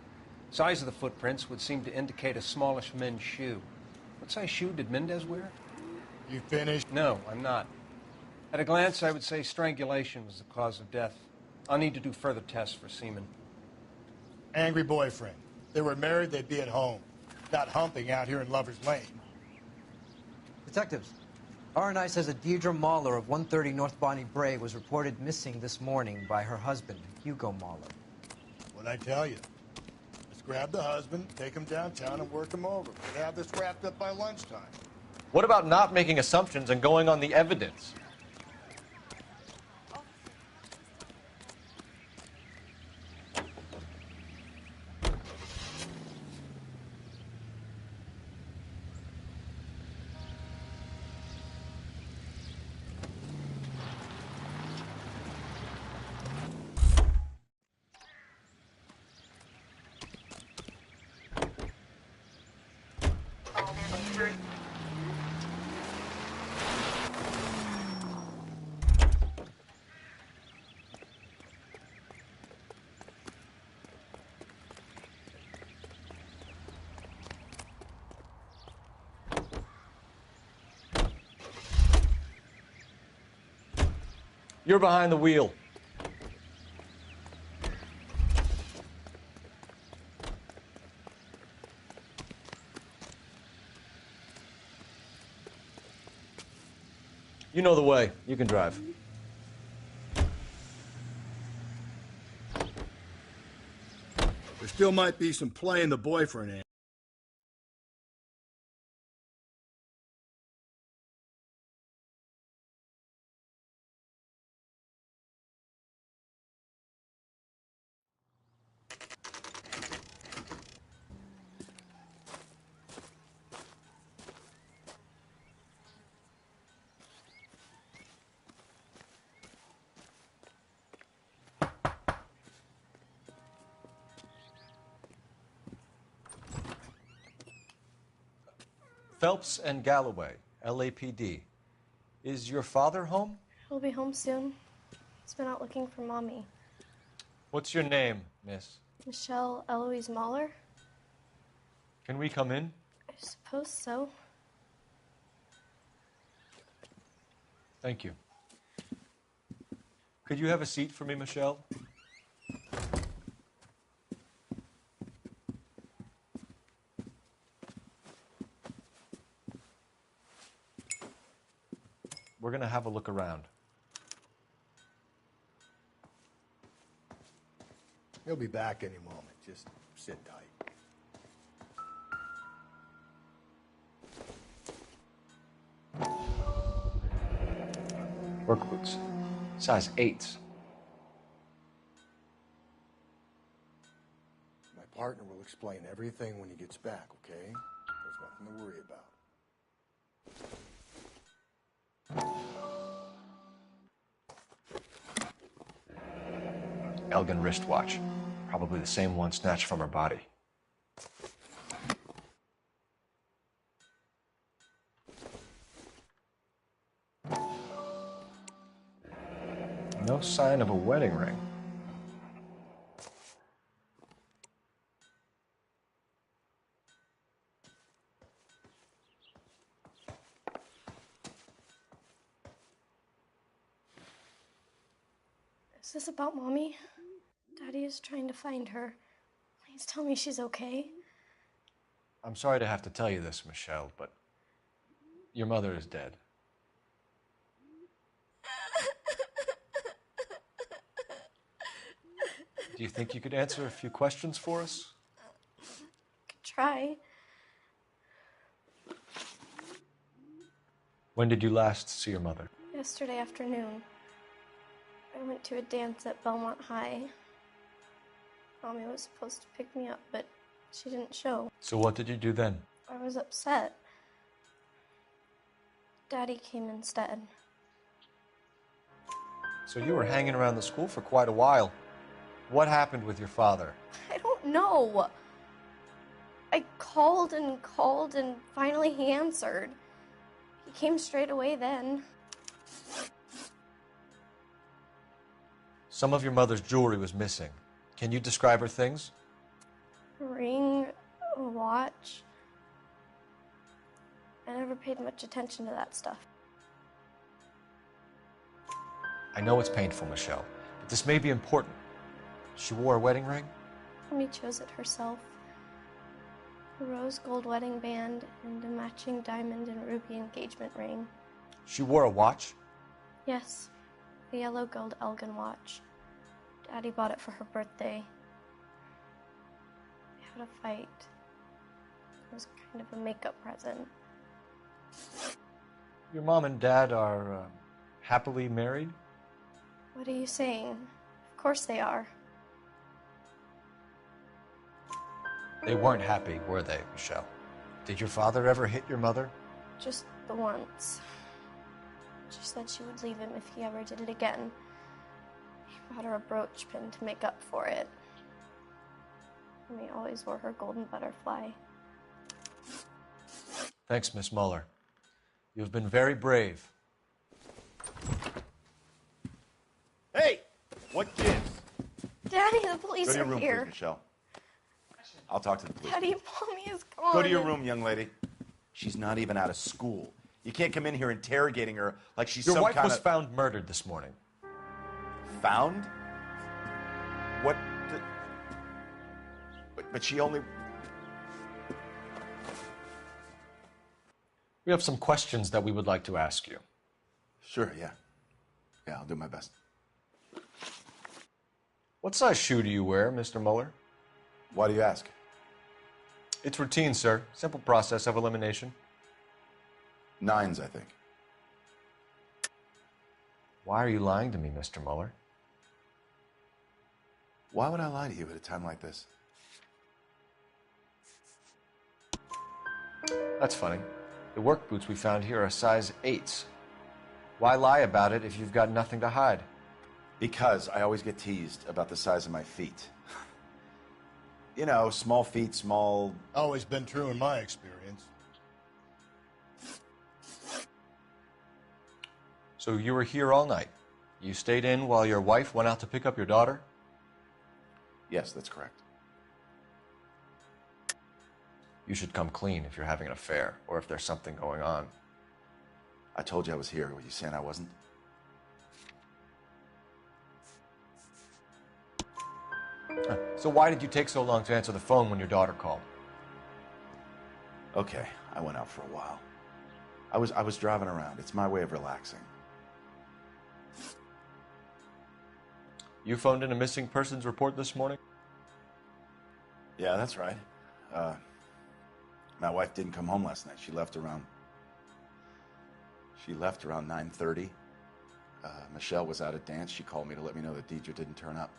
S11: Size of the footprints would seem to indicate a smallish men's shoe. What size shoe did Mendez wear?
S4: You finished?
S11: No, I'm not. At a glance, I would say strangulation was the cause of death. I'll need to do further tests for semen.
S4: Angry boyfriend. If they were married, they'd be at home. Not humping out here in Lover's Lane.
S17: Detectives, R&I says that Deidre Mahler of 130 North Bonnie Bray was reported missing this morning by her husband, Hugo Mahler.
S4: What'd I tell you? Let's grab the husband, take him downtown, and work him over. We'll have this wrapped up by lunchtime.
S2: What about not making assumptions and going on the evidence? You're behind the wheel. You know the way. You can drive.
S4: There still might be some play in the boyfriend end.
S2: Phelps and Galloway, LAPD. Is your father home?
S14: He'll be home soon. He's been out looking for Mommy.
S2: What's your name, miss?
S14: Michelle Eloise Mahler?
S2: Can we come in?
S14: I suppose so.
S2: Thank you. Could you have a seat for me, Michelle? We're going to have a look around.
S4: He'll be back any moment. Just sit tight.
S2: Work boots. Size 8s.
S4: My partner will explain everything when he gets back, okay? There's nothing to worry about.
S2: Elgin wristwatch. Probably the same one snatched from her body. No sign of a wedding ring.
S14: Is this about Mommy? Daddy is trying to find her. Please tell me she's okay.
S2: I'm sorry to have to tell you this, Michelle, but your mother is dead. Do you think you could answer a few questions for us?
S14: Could try.
S2: When did you last see your mother?
S14: Yesterday afternoon. I went to a dance at Belmont High. Mommy was supposed to pick me up, but she didn't show.
S2: So what did you do then?
S14: I was upset. Daddy came instead.
S2: So you were hanging around the school for quite a while. What happened with your father?
S14: I don't know. I called and finally he answered. He came straight away then.
S2: Some of your mother's jewelry was missing. Can you describe her things?
S14: A ring, a watch. I never paid much attention to that stuff.
S2: I know it's painful, Michelle, but this may be important. She wore a wedding ring?
S14: Mommy chose it herself. A rose gold wedding band and a matching diamond and ruby engagement ring.
S2: She wore a watch?
S14: Yes, a yellow gold Elgin watch. Daddy bought it for her birthday. They had a fight. It was kind of a makeup present.
S2: Your mom and dad are happily married?
S14: What are you saying? Of course they are.
S2: They weren't happy, were they, Michelle? Did your father ever hit your mother?
S14: Just the once. She said she would leave him if he ever did it again. He bought her a brooch pin to make up for it. Mommy always wore her golden butterfly.
S2: Thanks, Miss Muller. You've been very brave.
S12: Hey! What gives?
S14: Daddy, the police
S12: Go to your
S14: are
S12: room,
S14: here.
S12: please, Michelle. I'll talk to the police.
S14: Daddy, Mommy is gone.
S12: Go to your room, young lady. She's not even out of school. You can't come in here interrogating her like she's
S2: Your
S12: some
S2: wife
S12: kind
S2: was
S12: of...
S2: found murdered this morning.
S12: Found? What? But she only...
S2: We have some questions that we would like to ask you.
S12: Sure, yeah. Yeah, I'll do my best.
S2: What size shoe do you wear, Mr. Muller?
S12: Why do you ask?
S2: It's routine, sir. Simple process of elimination.
S12: 9s, I think.
S2: Why are you lying to me, Mr. Muller?
S12: Why would I lie to you at a time like this?
S2: That's funny. The work boots we found here are size 8s. Why lie about it if you've got nothing to hide?
S12: Because I always get teased about the size of my feet. You know, small feet, small...
S4: Always been true in my experience.
S2: So you were here all night. You stayed in while your wife went out to pick up your daughter?
S12: Yes, that's correct.
S2: You should come clean if you're having an affair or if there's something going on.
S12: I told you I was here. Were you saying I wasn't?
S2: So why did you take so long to answer the phone when your daughter called?
S12: Okay, I went out for a while. I was driving around. It's my way of relaxing.
S2: You phoned in a missing persons report this morning?
S12: Yeah, that's right. My wife didn't come home last night. She left around 9:30. Michelle was out at dance. She called me to let me know that Deidre didn't turn up.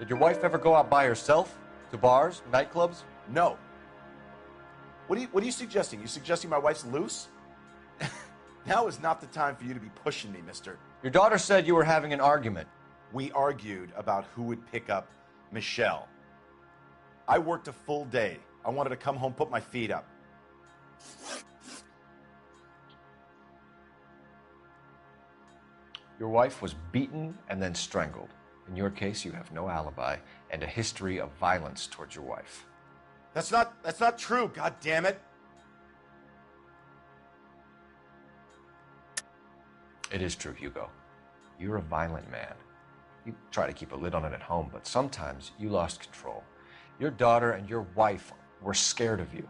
S2: Did your wife ever go out by herself? To bars, nightclubs?
S12: No. What are you suggesting? You suggesting my wife's loose? Now is not the time for you to be pushing me, mister.
S2: Your daughter said you were having an argument.
S12: We argued about who would pick up Michelle. I worked a full day. I wanted to come home, put my feet up.
S2: Your wife was beaten and then strangled. In your case, you have no alibi and a history of violence towards your wife.
S12: That's not true, god damn it.
S2: It is true, Hugo. You're a violent man. You try to keep a lid on it at home, but sometimes you lost control. Your daughter and your wife were scared of you.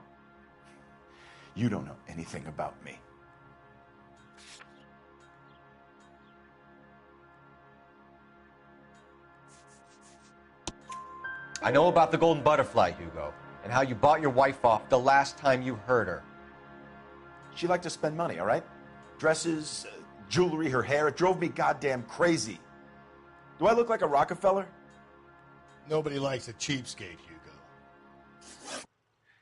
S12: You don't know anything about me.
S2: I know about the golden butterfly, Hugo, and how you bought your wife off the last time you heard her.
S12: She liked to spend money, all right? Dresses, jewelry, her hair. It drove me goddamn crazy. Do I look like a Rockefeller?
S4: Nobody likes a cheapskate, Hugo.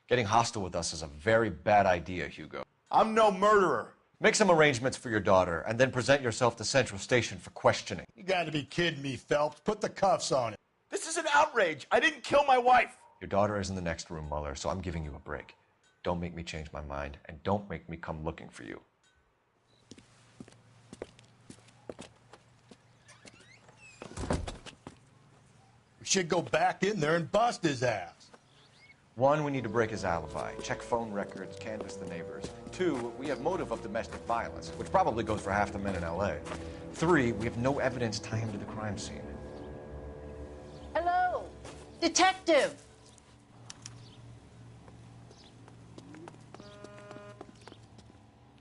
S2: Getting hostile with us is a very bad idea, Hugo.
S12: I'm no murderer.
S2: Make some arrangements for your daughter, and then present yourself to Central Station for questioning.
S4: You gotta be kidding me, Phelps. Put the cuffs on him.
S12: This is an outrage. I didn't kill my wife.
S2: Your daughter is in the next room, Muller, so I'm giving you a break. Don't make me change my mind, and don't make me come looking for you.
S4: We should go back in there and bust his ass.
S2: 1, we need to break his alibi, check phone records, canvass the neighbors. 2, we have motive of domestic violence, which probably goes for half the men in LA. 3, we have no evidence tying him to the crime scene.
S10: Hello, detective.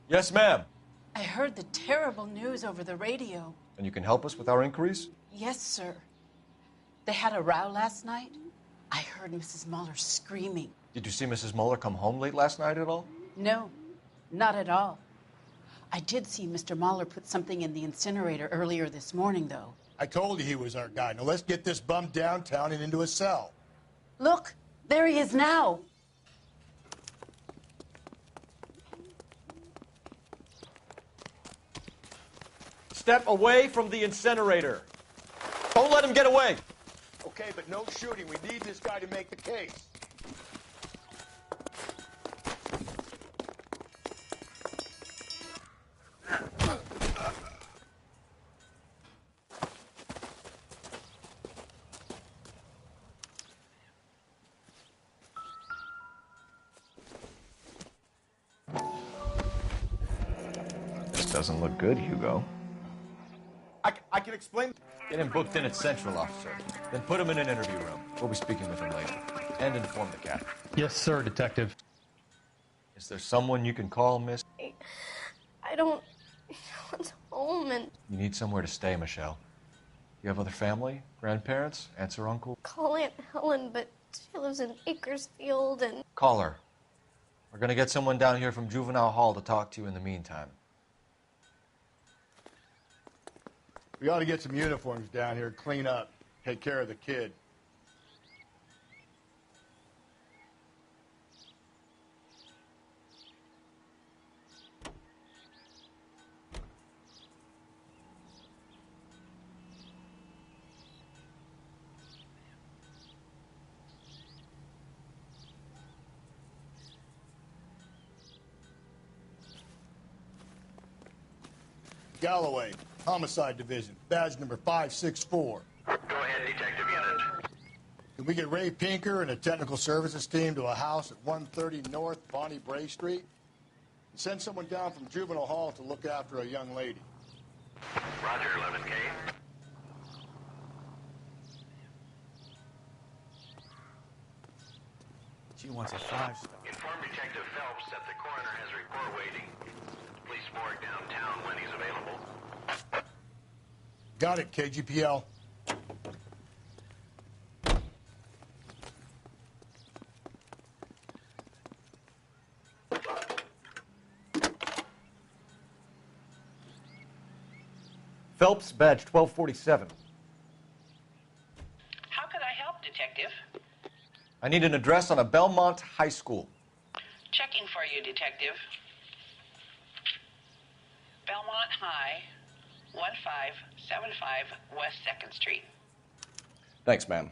S2: Yes, ma'am.
S13: I heard the terrible news over the radio.
S2: And you can help us with our inquiries?
S13: Yes, sir. They had a row last night. I heard Mrs. Muller screaming.
S2: Did you see Mrs. Muller come home late last night at all?
S13: No, not at all. I did see Mr. Muller put something in the incinerator earlier this morning, though.
S4: I told you he was our guy. Now let's get this bum downtown and into a cell.
S13: Look, there he is now.
S2: Step away from the incinerator. Don't let him get away.
S4: Okay, but no shooting. We need this guy to make the case.
S2: This doesn't look good, Hugo.
S12: I can explain.
S2: Get him booked in at Central, officer. Then put him in an interview room. We'll be speaking with him later. And inform the captain.
S7: Yes, sir, Detective.
S2: Is there someone you can call, miss?
S14: I don't want home and
S2: You need somewhere to stay, Michelle. You have other family? Grandparents? Aunts or uncle?
S14: call Aunt Helen, but she lives in Bakersfield and...
S2: Call her. We're gonna get someone down here from Juvenile Hall to talk to you in the meantime.
S4: We ought to get some uniforms down here, clean up, take care of the kid. Galloway, Homicide Division, badge number 564.
S18: Go ahead, Detective Unit.
S4: Can we get Ray Pinker and a technical services team to a house at 130 North Bonnie Bray Street? And send someone down from Juvenile Hall to look after a young lady.
S18: Roger, 11K.
S1: She wants a 5-star.
S18: Inform Detective Phelps that the coroner has a report waiting at the police morgue downtown when he's available.
S4: Got it, KGPL.
S2: Phelps, badge 1247.
S15: How could
S2: I need an address on a Belmont High School.
S15: Checking for you, Detective. Belmont High, 1575 West 2nd Street.
S2: Thanks, ma'am.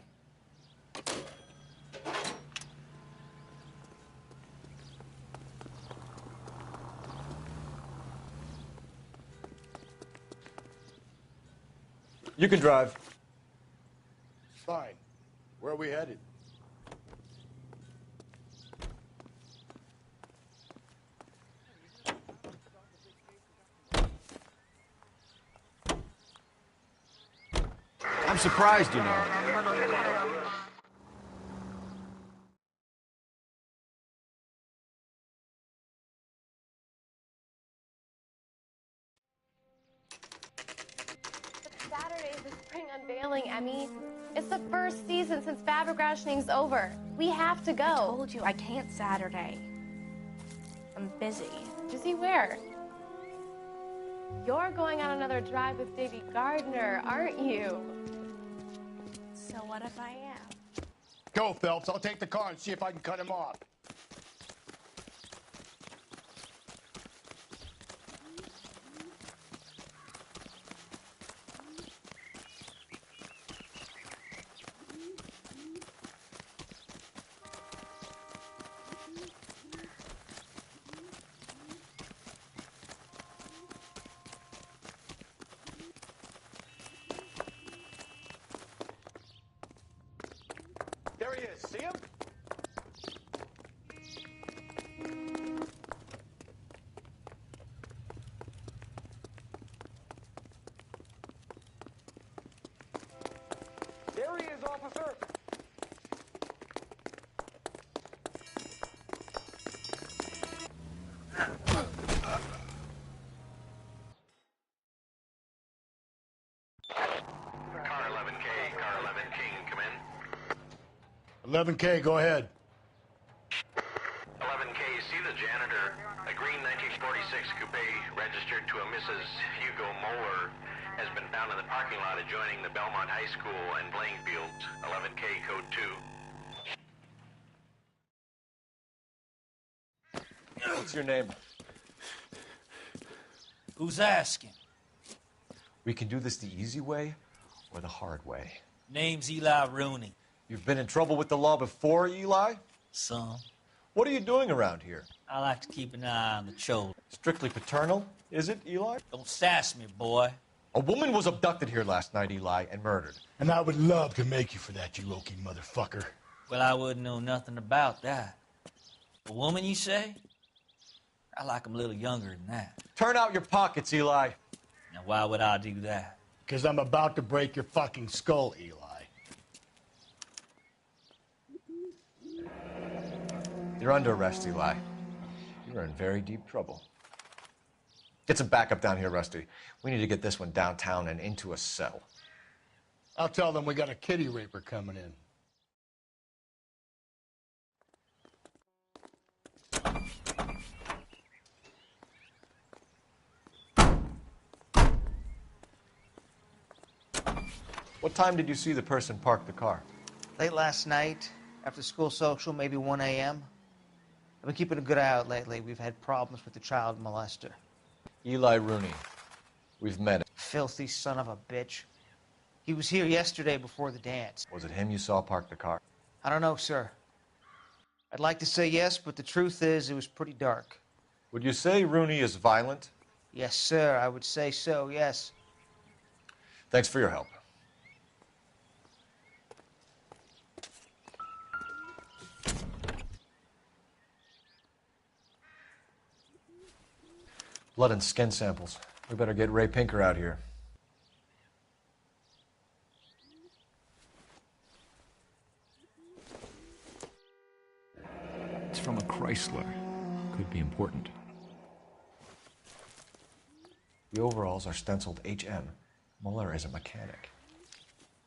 S2: You can drive.
S4: Fine. Where are we headed?
S2: I'm surprised, you know.
S14: Saturday is the spring unveiling, Emmy. It's the first season since fabric rationing's over. We have to go.
S20: I told you I can't Saturday. I'm busy.
S14: Busy where? You're going on another drive with Davy Gardner, aren't you?
S20: So what if I am?
S4: Go, Phelps. I'll take the car and see if I can cut him off.
S2: There he is. See him?
S21: There he is, officer.
S18: Car 11K, car 11 King, come in.
S4: 11K, go ahead.
S18: 11K, see the janitor. A green 1946 coupe registered to a Mrs. Hugo Moeller has been found in the parking lot adjoining the Belmont High School and playing fields. 11K, code 2.
S2: What's your name?
S23: Who's asking?
S2: We can do this the easy way or the hard way.
S23: Name's Eli Rooney.
S2: You've been in trouble with the law before, Eli?
S23: Some.
S2: What are you doing around here?
S23: I like to keep an eye on the children.
S2: Strictly paternal, is it, Eli?
S23: Don't sass me, boy.
S2: A woman was abducted here last night, Eli, and murdered.
S4: And I would love to make you for that, you Okie motherfucker.
S23: Well, I wouldn't know nothing about that. A woman, you say? I like 'em a little younger than that.
S2: Turn out your pockets, Eli.
S23: Now, why would I do that?
S4: Because I'm about to break your fucking skull, Eli.
S2: You're under arrest, Eli. You're in very deep trouble. Get some backup down here, Rusty. We need to get this one downtown and into a cell.
S4: I'll tell them we got a kitty raper coming in.
S2: What time did you see the person park the car?
S17: Late last night, after school social, maybe 1 a.m. I've been keeping a good eye out lately. We've had problems with the child molester.
S2: Eli Rooney. We've met him.
S17: Filthy son of a bitch. He was here yesterday before the dance.
S2: Was it him you saw park the car?
S17: I don't know, sir. I'd like to say yes, but the truth is it was pretty dark.
S2: Would you say Rooney is violent?
S17: Yes, sir. I would say so, yes.
S2: Thanks for your help. Blood and skin samples. We better get Ray Pinker out here.
S8: It's from a Chrysler. Could be important.
S2: The overalls are stenciled HM. Muller is a mechanic.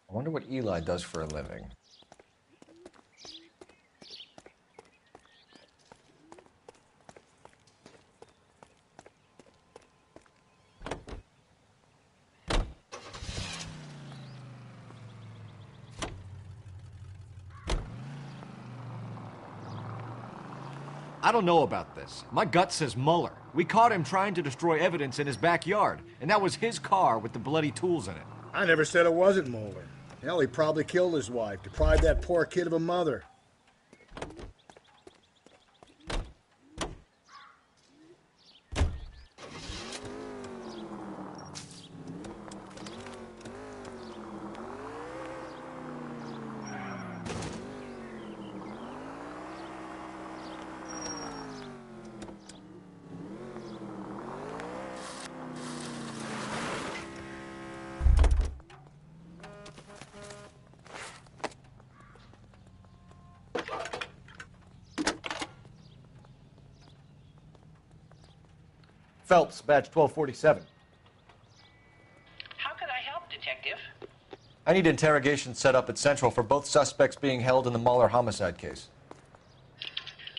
S2: I wonder what Eli does for a living.
S8: I don't know about this. My gut says Muller. We caught him trying to destroy evidence in his backyard, and that was his car with the bloody tools in it.
S4: I never said it wasn't Moeller. Hell, he probably killed his wife, deprived that poor kid of a mother.
S2: Phelps, badge 1247.
S15: How could I help, Detective?
S2: I need interrogation set up at Central for both suspects being held in the Muller homicide case.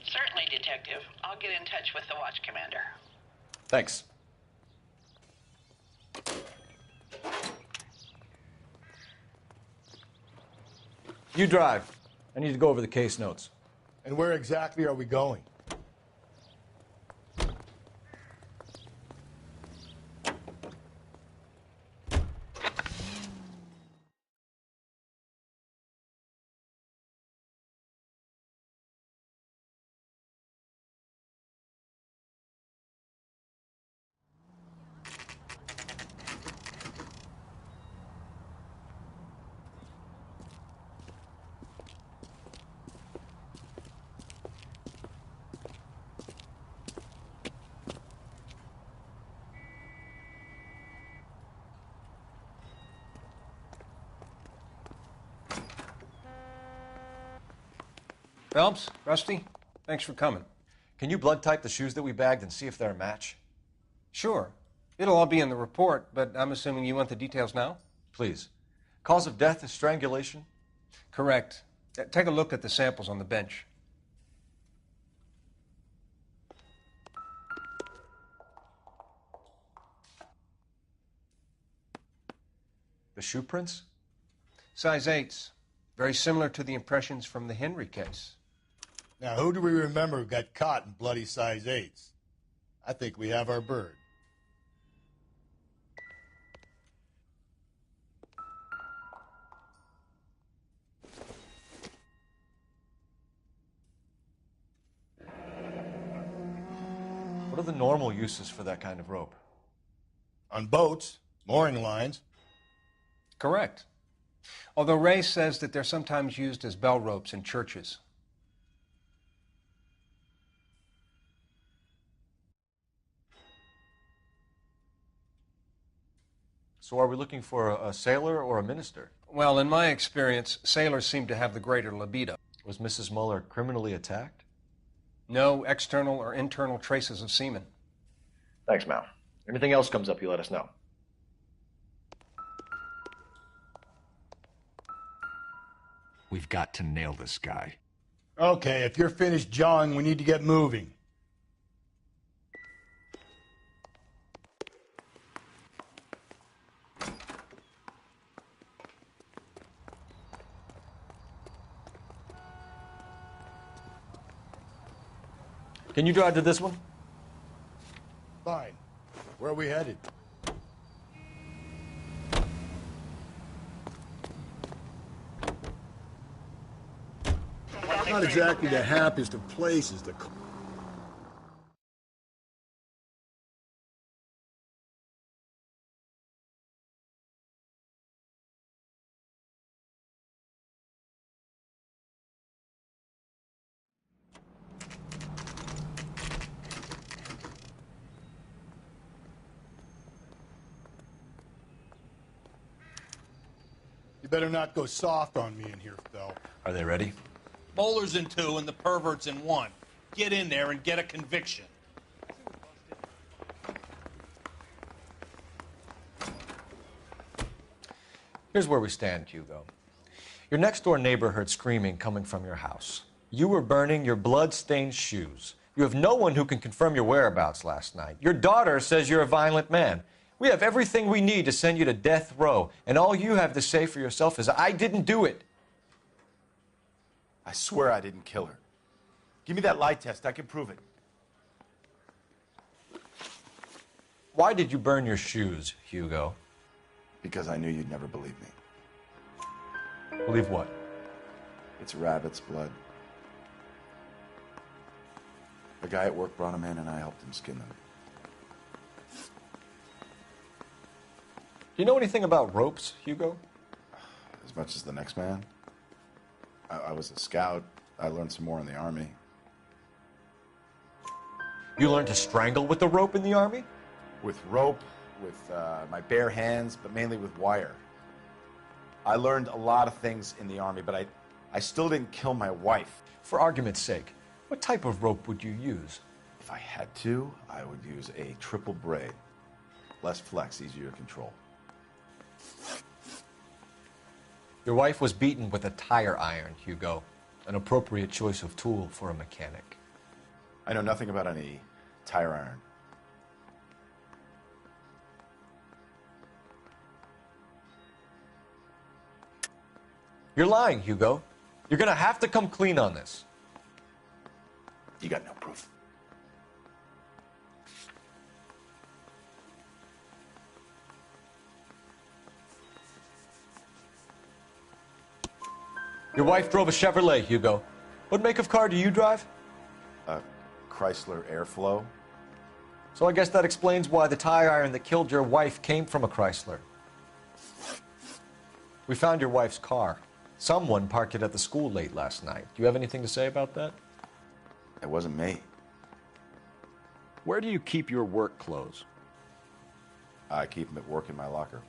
S15: Certainly, Detective. I'll get in touch with the watch commander.
S2: Thanks. You drive. I need to go over the case notes.
S4: And where exactly are we going?
S11: Phelps, Rusty, thanks for coming.
S2: Can you blood type the shoes that we bagged and see if they're a match?
S11: Sure. It'll all be in the report, but I'm assuming you want the details now?
S2: Please. Cause of death is strangulation?
S11: Correct. Take a look at the samples on the bench.
S2: The shoe prints?
S11: Size 8s. Very similar to the impressions from the Henry case.
S4: Now, who do we remember got caught in bloody size 8s? I think we have our bird.
S2: What are the normal uses for that kind of rope?
S4: On boats, mooring lines.
S11: Correct. Although Ray says that they're sometimes used as bell ropes in churches.
S2: So are we looking for a sailor or a minister?
S11: Well, in my experience, sailors seem to have the greater libido.
S2: Was Mrs. Muller criminally attacked?
S11: No external or internal traces of semen.
S22: Thanks, Mal. Anything else comes up, you let us know.
S8: We've got to nail this guy.
S4: Okay, if you're finished jawing, we need to get moving.
S2: Can you drive to this one?
S4: Fine. Where are we headed? Not exactly the happiest of places to... You better not go soft on me in here, Phil.
S2: Are they ready?
S3: Bowler's in 2 and the pervert's in 1. Get in there and get a conviction.
S2: Here's where we stand, Hugo. Your next-door neighbor heard screaming coming from your house. You were burning your blood-stained shoes. You have no one who can confirm your whereabouts last night. Your daughter says you're a violent man. We have everything we need to send you to death row, and all you have to say for yourself is, I didn't do it.
S12: I swear I didn't kill her. Give me that lie test. I can prove it.
S8: Why did you burn your shoes, Hugo?
S12: Because I knew you'd never believe me.
S8: Believe what?
S12: It's rabbit's blood. The guy at work brought him in and I helped him skin them.
S8: Do you know anything about ropes, Hugo?
S12: As much as the next man. I was a scout. I learned some more in the Army.
S8: You learned to strangle with the rope in the Army?
S12: With rope, with my bare hands, but mainly with wire. I learned a lot of things in the Army, but I still didn't kill my wife.
S8: For argument's sake, what type of rope would you use?
S12: If I had to, I would use a triple braid. Less flex, easier to control.
S8: Your wife was beaten with a tire iron, Hugo. An appropriate choice of tool for a mechanic.
S12: I know nothing about any tire iron.
S8: You're lying, Hugo. You're gonna have to come clean on this.
S12: You got no proof.
S8: Your wife drove a Chevrolet, Hugo. What make of car do you drive?
S12: A Chrysler Airflow.
S8: So I guess that explains why the tire iron that killed your wife came from a Chrysler. We found your wife's car. Someone parked it at the school late last night. Do you have anything to say about that?
S12: It wasn't me.
S8: Where do you keep your work clothes?
S12: I keep them at work in my locker.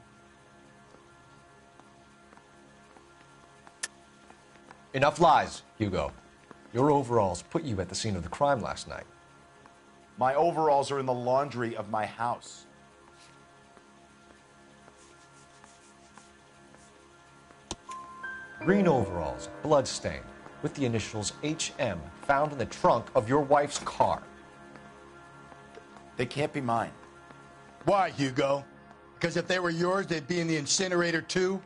S8: Enough lies, Hugo. Your overalls put you at the scene of the crime last night.
S12: My overalls are in the laundry of my house.
S8: Green overalls, blood-stained, with the initials HM found in the trunk of your wife's car.
S12: They can't be mine.
S4: Why, Hugo? Because if they were yours, they'd be in the incinerator too?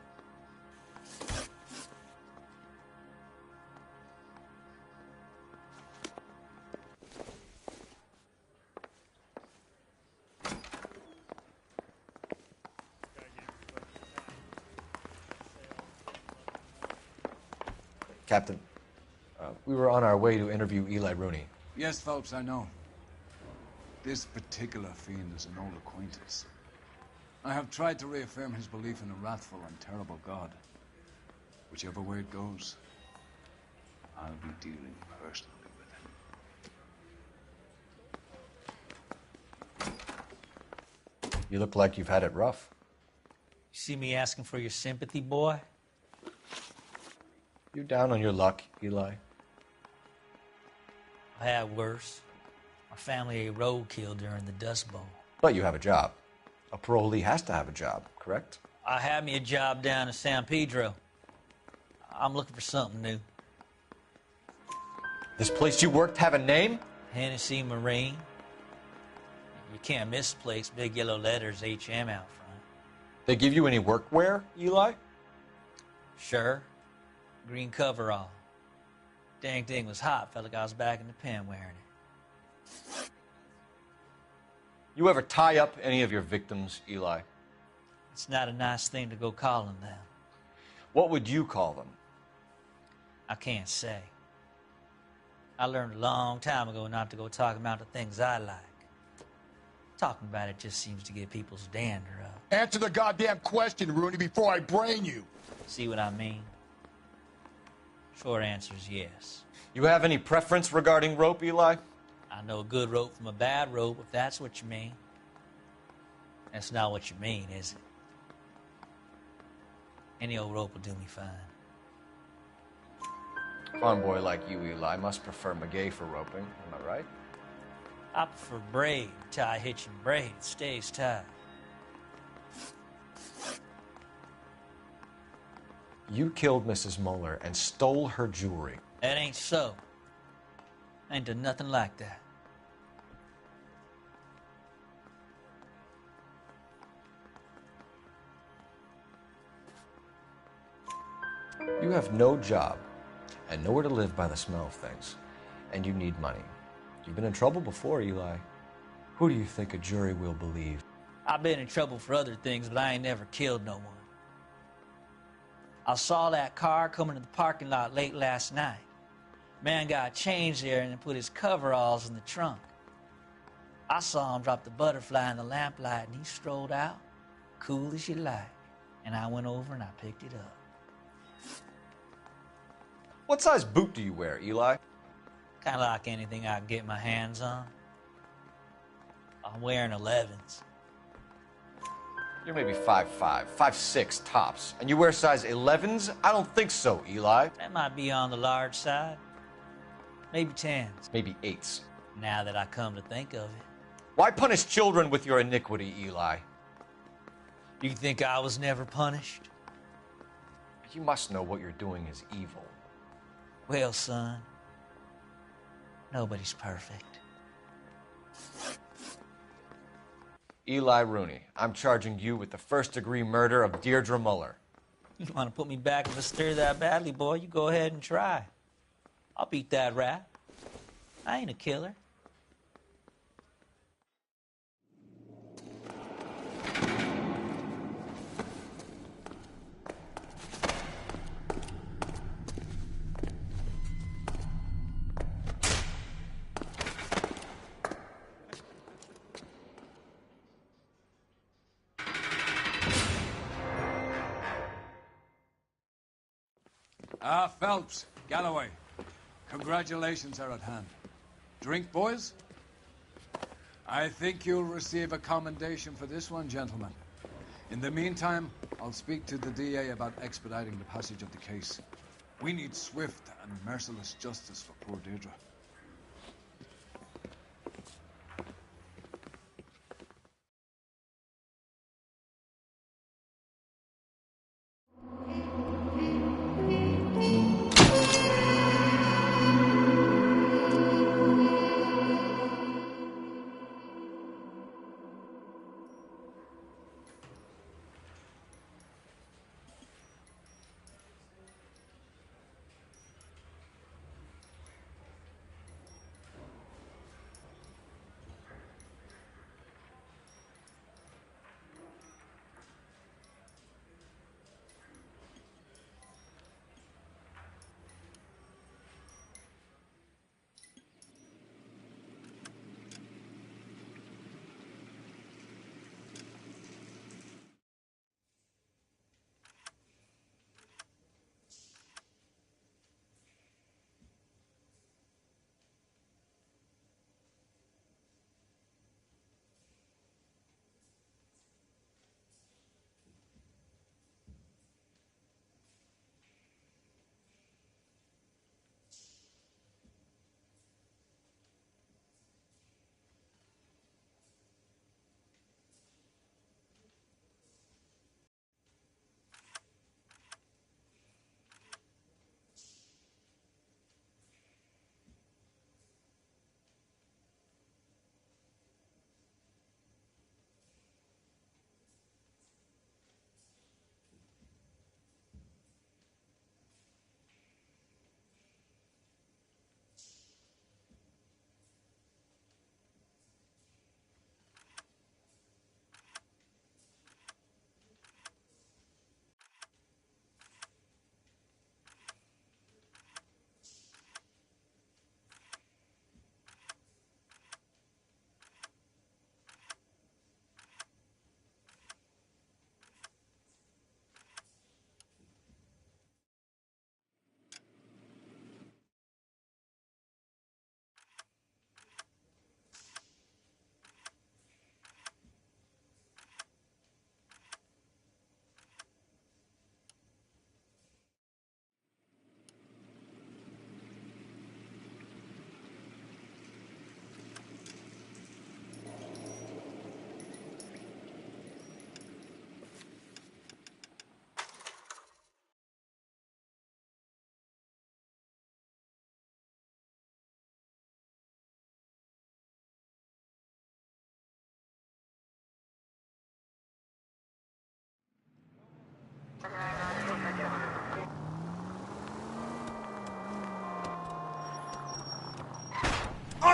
S8: Captain, we were on our way to interview Eli Rooney.
S1: Yes, Phelps, I know. This particular fiend is an old acquaintance. I have tried to reaffirm his belief in a wrathful and terrible God. Whichever way it goes, I'll be dealing personally with him.
S8: You look like you've had it rough.
S23: You see me asking for your sympathy, boy?
S8: You down on your luck, Eli?
S23: I had worse. My family ate roadkill during the Dust Bowl.
S8: But you have a job. A parolee has to have a job, correct?
S23: I had me a job down in San Pedro. I'm looking for something new.
S8: This place you worked have a name?
S23: Hennessy Marine. You can't miss the place. Big yellow letters, HM out front.
S8: They give you any workwear, Eli?
S23: Sure. Green coverall. Dang thing was hot. Felt like I was back in the pen wearing it.
S8: You ever tie up any of your victims, Eli?
S23: It's not a nice thing to go calling them.
S8: What would you call them?
S23: I can't say. I learned a long time ago not to go talking about the things I like. Talking about it just seems to get people's dander up.
S4: Answer the goddamn question, Rooney, before I brain you.
S23: See what I mean? Short answer is yes.
S8: You have any preference regarding rope, Eli?
S23: I know a good rope from a bad rope, if that's what you mean. That's not what you mean, is it? Any old rope will do me fine.
S8: Farm boy like you, Eli, must prefer Magay for roping. Am I right?
S23: I prefer braid, tie, hitch, and braid. It stays tied.
S8: You killed Mrs. Muller and stole her jewelry.
S23: That ain't so. I ain't done nothing like that.
S8: You have no job and nowhere to live by the smell of things. and you need money. You've been in trouble before, Eli. Who do you think a jury will believe?
S23: I've been in trouble for other things, but I ain't never killed no one. I saw that car coming to the parking lot late last night. Man got changed there and then put his coveralls in the trunk. I saw him drop the butterfly in the lamplight, and he strolled out, cool as you like. And I went over and I picked it up.
S8: What size boot do you wear, Eli?
S23: Kind of like anything I can get my hands on. I'm wearing 11s.
S8: You're maybe 5'5", 5'6" tops. And you wear size 11s? I don't think so, Eli.
S23: That might be on the large side. Maybe 10s.
S8: Maybe 8s.
S23: Now that I come to think of it.
S8: Why punish children with your iniquity, Eli?
S23: You think I was never punished?
S8: You must know what you're doing is evil.
S23: Well, son, nobody's perfect.
S8: Eli Rooney, I'm charging you with the first-degree murder of Deirdre Muller.
S23: You want to put me back in the stir that badly, boy? You go ahead and try. I'll beat that rap. I ain't a killer.
S1: Phelps, Galloway, congratulations are at hand. Drink, boys? I think you'll receive a commendation for this one, gentlemen. In the meantime, I'll speak to the DA about expediting the passage of the case. We need swift and merciless justice for poor Deirdre.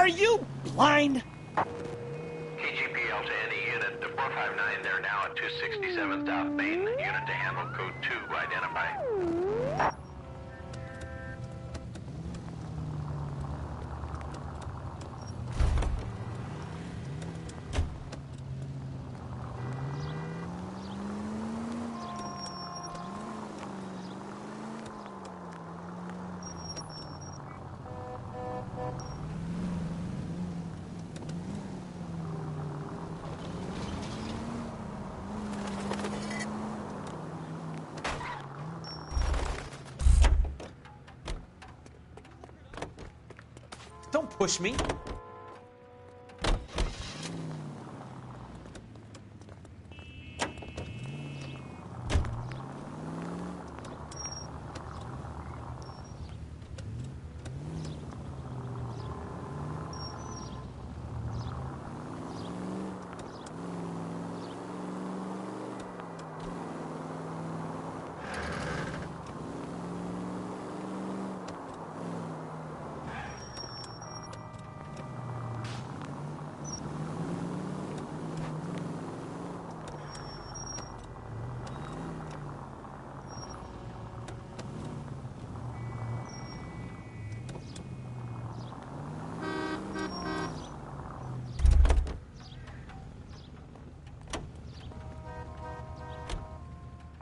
S5: Are you blind?
S18: KGPL to any unit, the 459, they're now at 267 South Main. Unit to handle code 2, identify.
S5: Don't push me.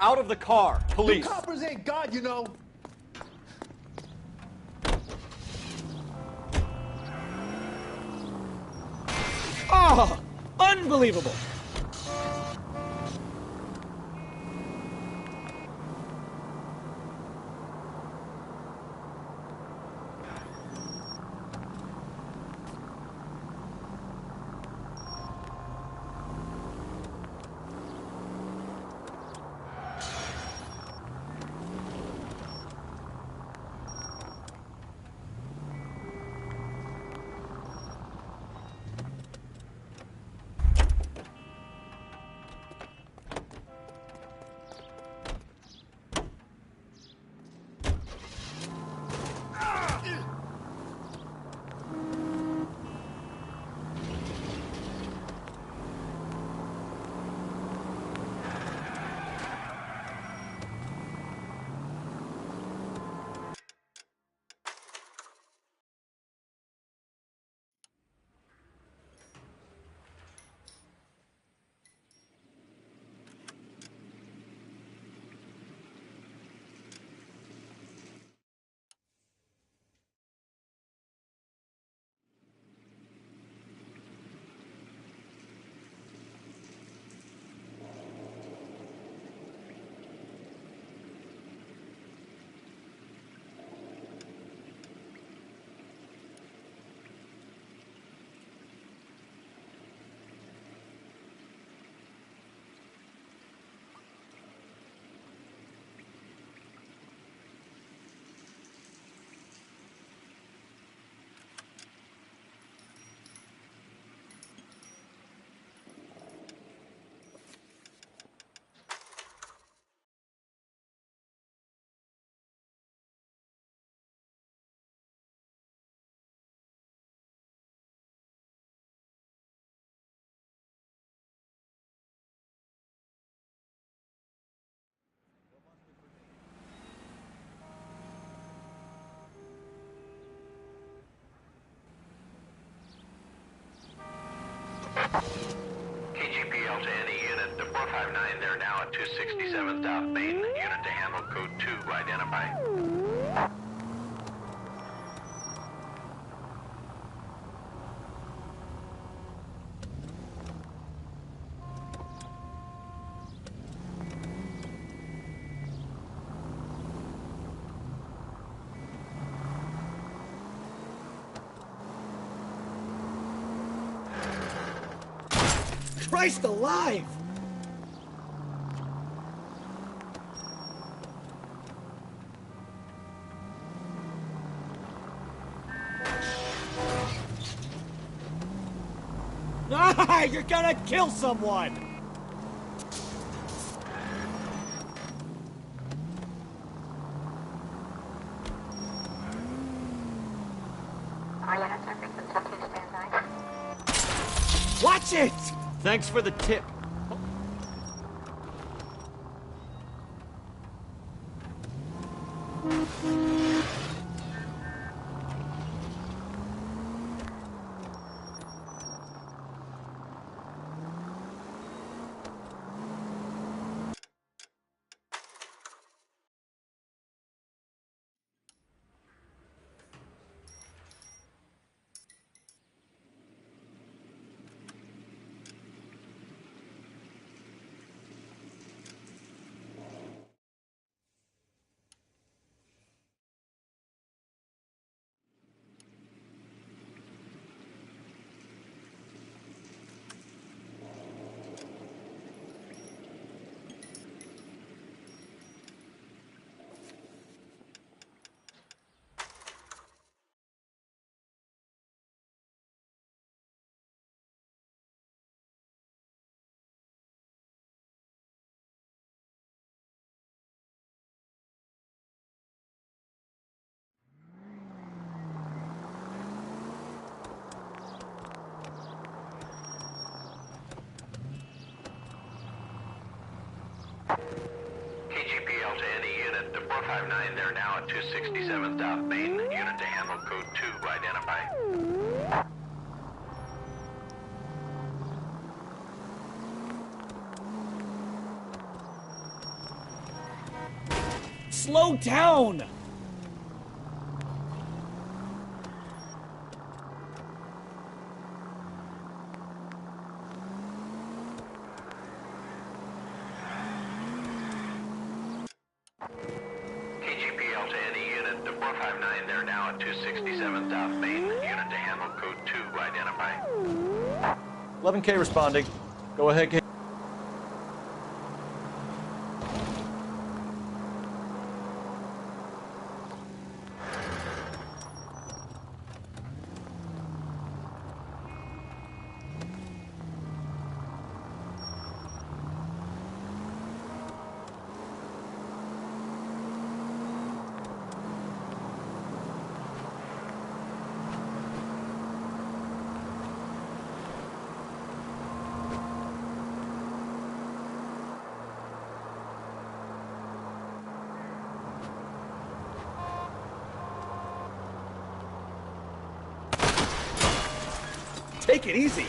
S8: Out of the car, police.
S4: You coppers ain't God, you know.
S5: Oh, unbelievable.
S18: KGPL to any unit, the 459, they're now at 267 South Main. Unit to handle code 2, identify.
S5: Christ alive! Ah, you're gonna kill someone!
S19: All units are frequency
S5: Shit!
S8: Thanks for the tip.
S18: KGPL to any unit. The 459, they're now at 267 South Main. Unit to handle code 2, identify.
S5: Slow down!
S18: KGPL to any unit. The 459, they're now at 267 South Main. Unit to handle code 2, identify.
S2: 11K responding. Go ahead, K.
S5: Take it easy.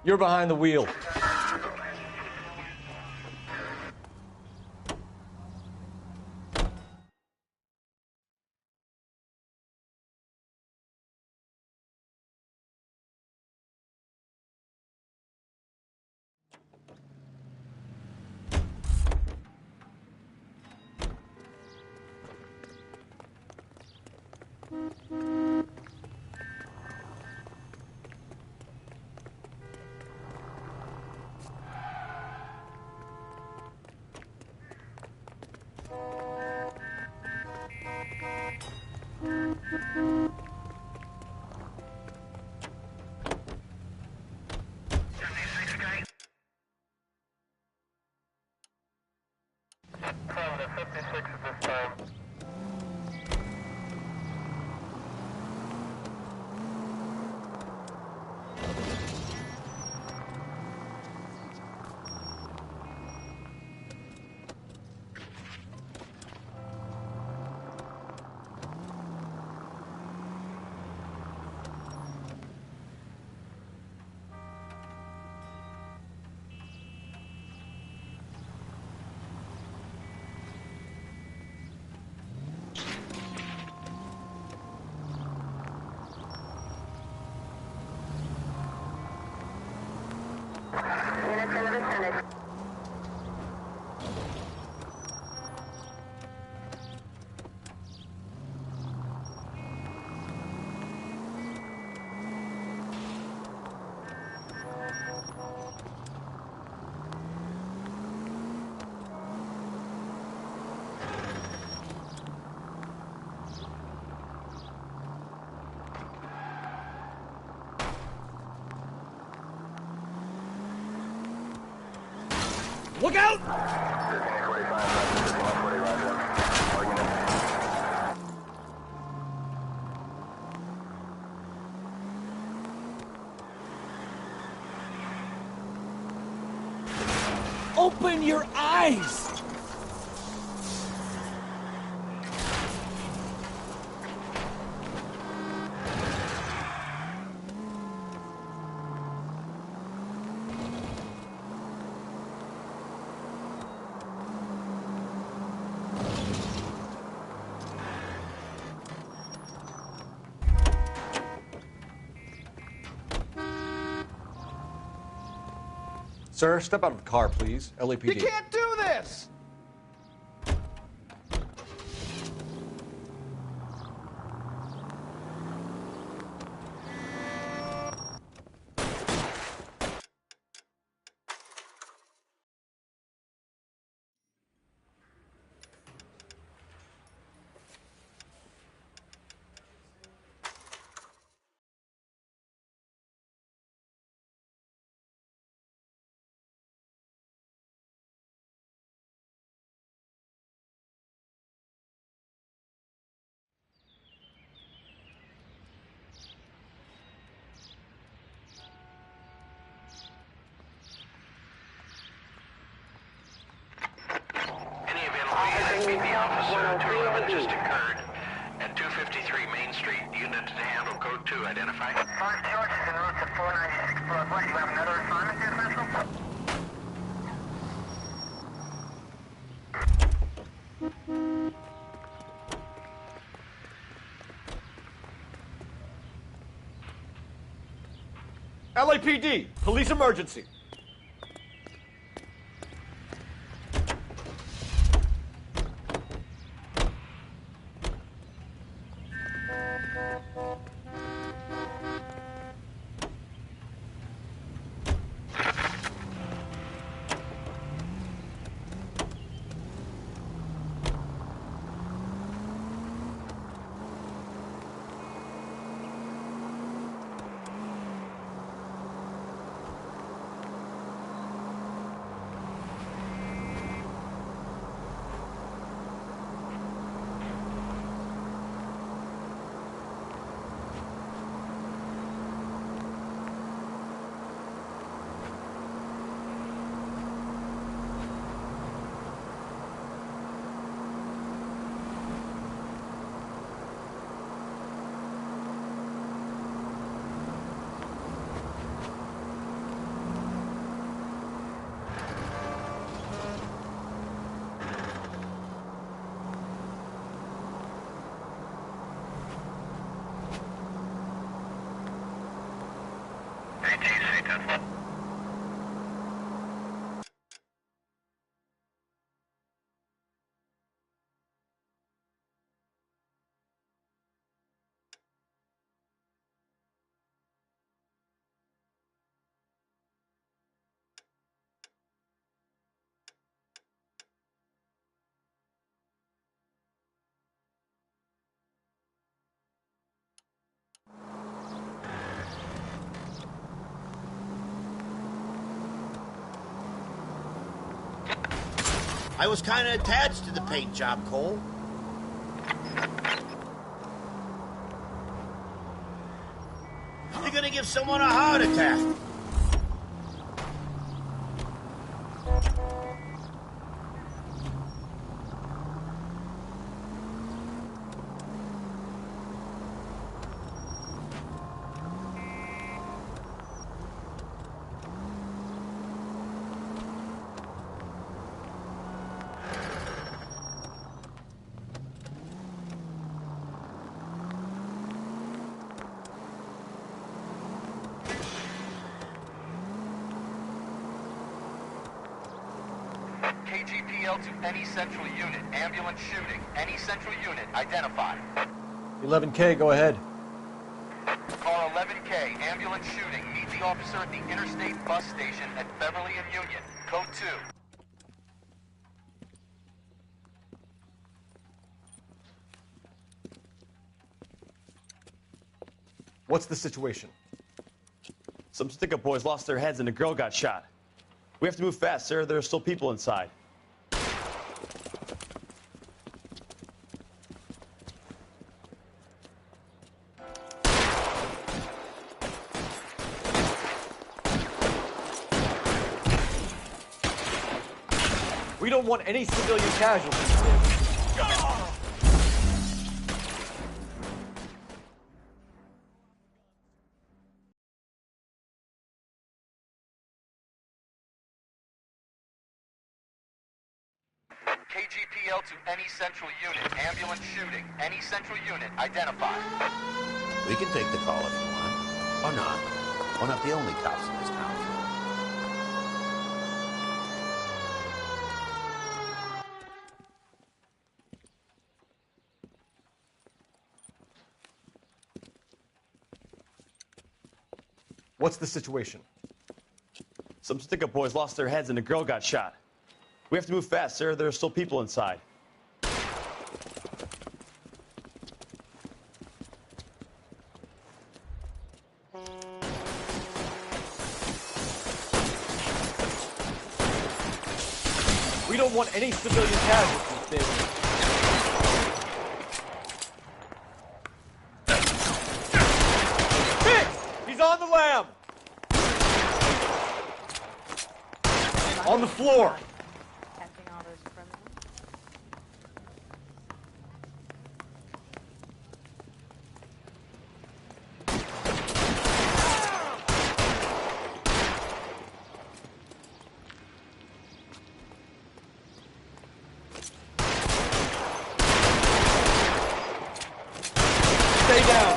S2: You're behind the wheel.
S5: Look out! Open your eyes!
S8: Sir, step out of the car, please. LAPD.
S21: You can't do this!
S18: Meet the officer. 211 just occurred at 253 Main Street. Unit to handle code 2. Identify. 5 charges en route to 496 Broadway. You have another assignment here, Central?
S2: LAPD, police emergency.
S6: I was kind of attached to the paint job, Cole. You're gonna give someone a heart attack.
S9: KGPL to any central unit. Ambulance shooting. Any central unit. Identify.
S2: 11K, go ahead.
S9: Car 11K. Ambulance shooting. Meet the officer at the Interstate bus station at Beverly and Union. Code 2.
S2: What's the situation?
S22: Some stick-up boys lost their heads and a girl got shot. We have to move fast, sir. There are still people inside.
S2: We don't want any civilian casualties, David.
S9: KGPL to any central unit. Ambulance shooting. Any central unit. Identify.
S6: We can take the call if you want. Or not. We're not the only cops in this town.
S2: What's the situation?
S22: Some stick-up boys lost their heads and a girl got shot. We have to move fast, sir. There are still people inside.
S2: We don't want any civilian casualties, David. He's on the lam! On the floor!
S20: Catching all those criminals.
S2: Stay down!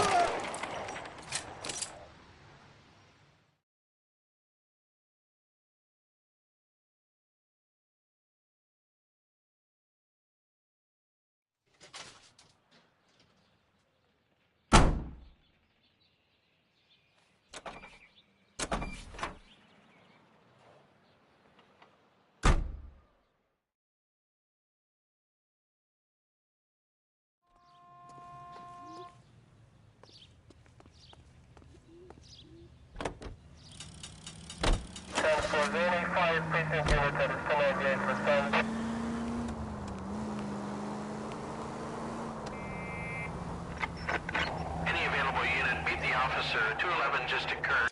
S18: Any available unit, meet the officer. 211 just occurred.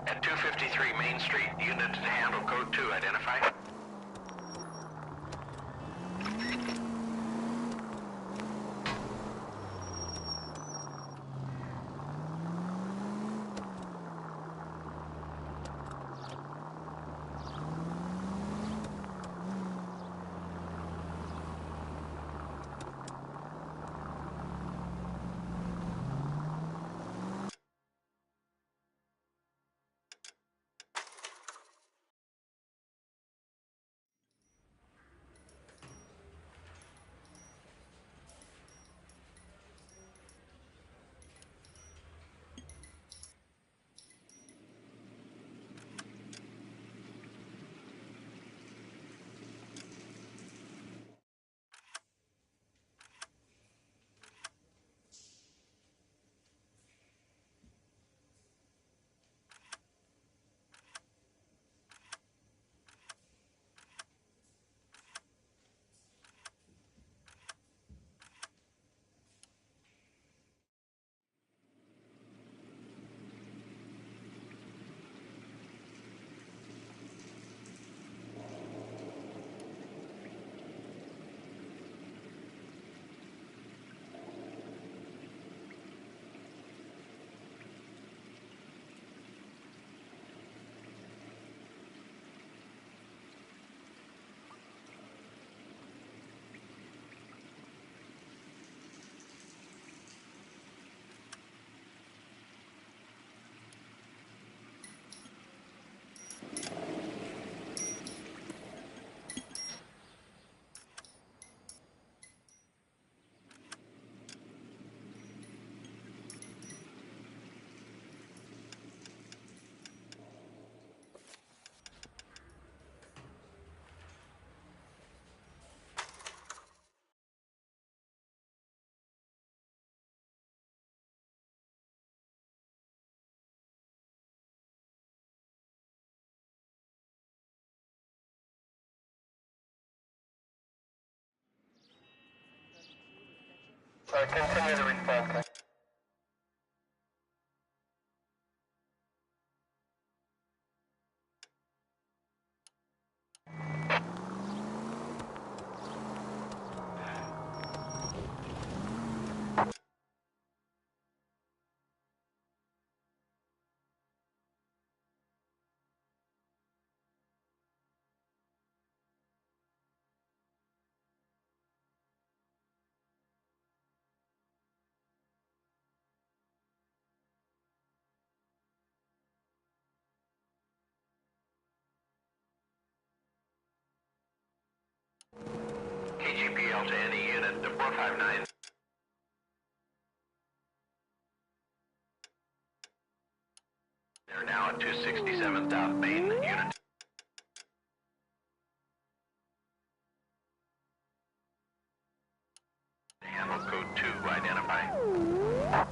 S18: At 253 Main Street, unit to handle code 2, identify.
S9: Continue the response.
S18: KGPL to any unit, the 459. They're now at 267 South Main, unit. Handle code 2, identify.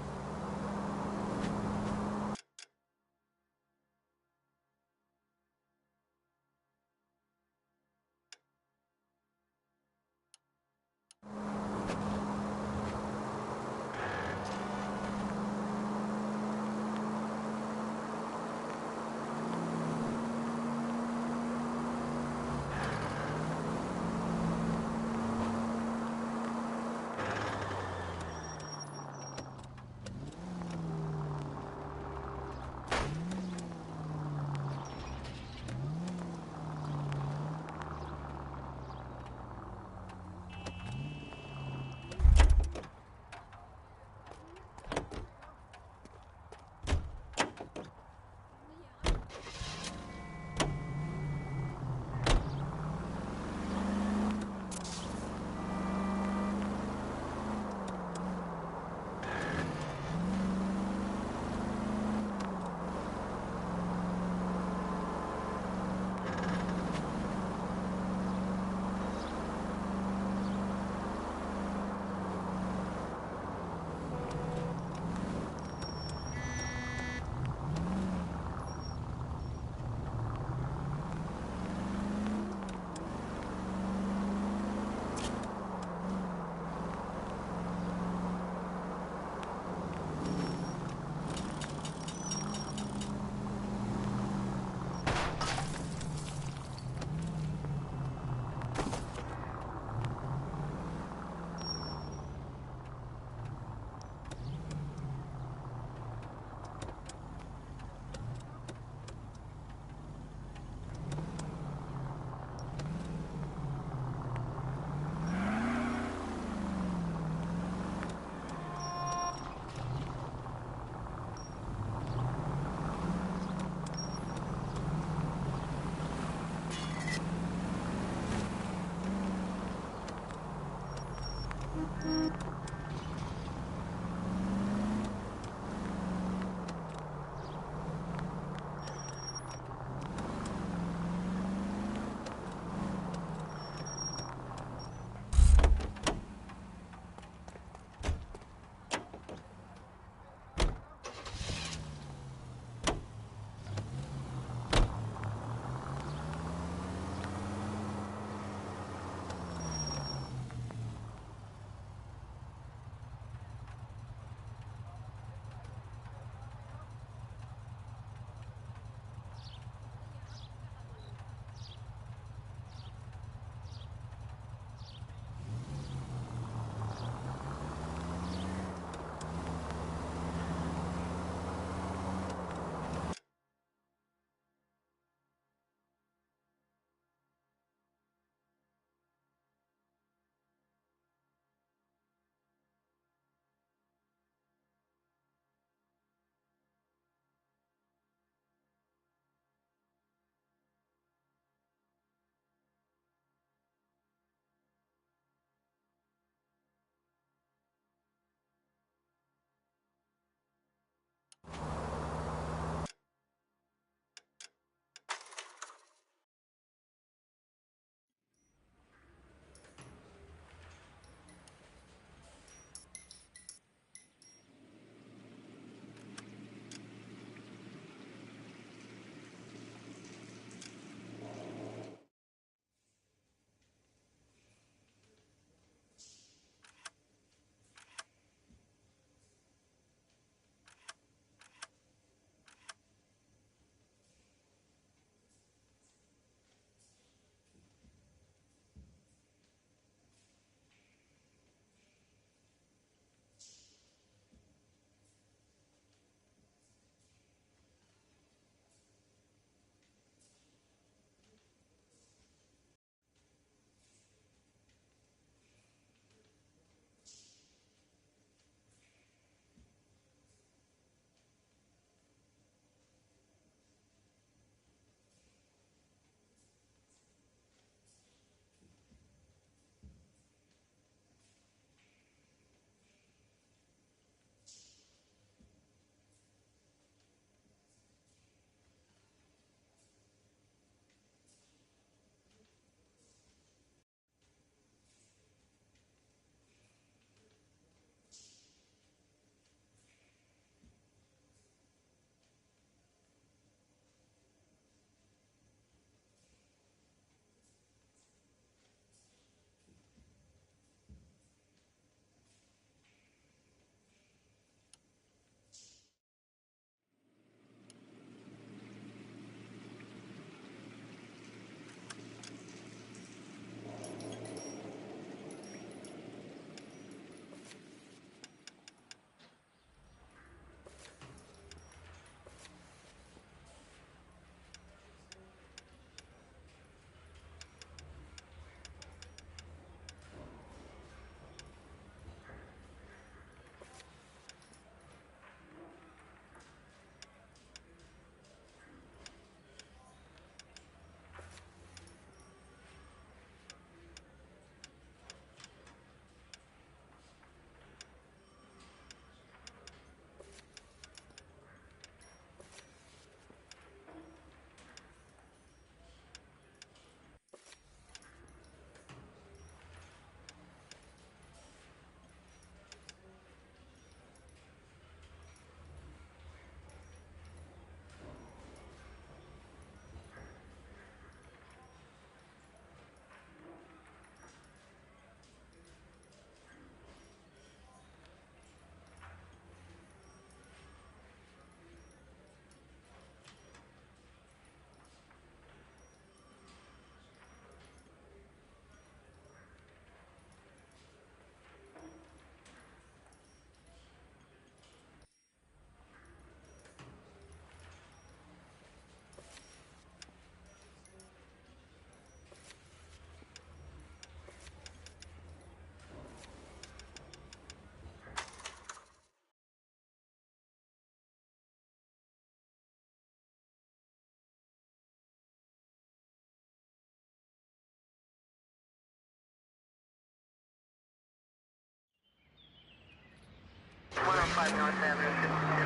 S19: 5 North Avenue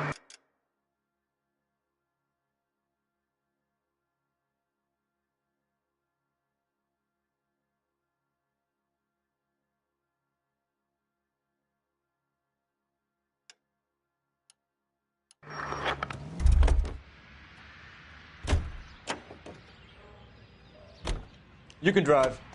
S19: 52.
S2: You can drive.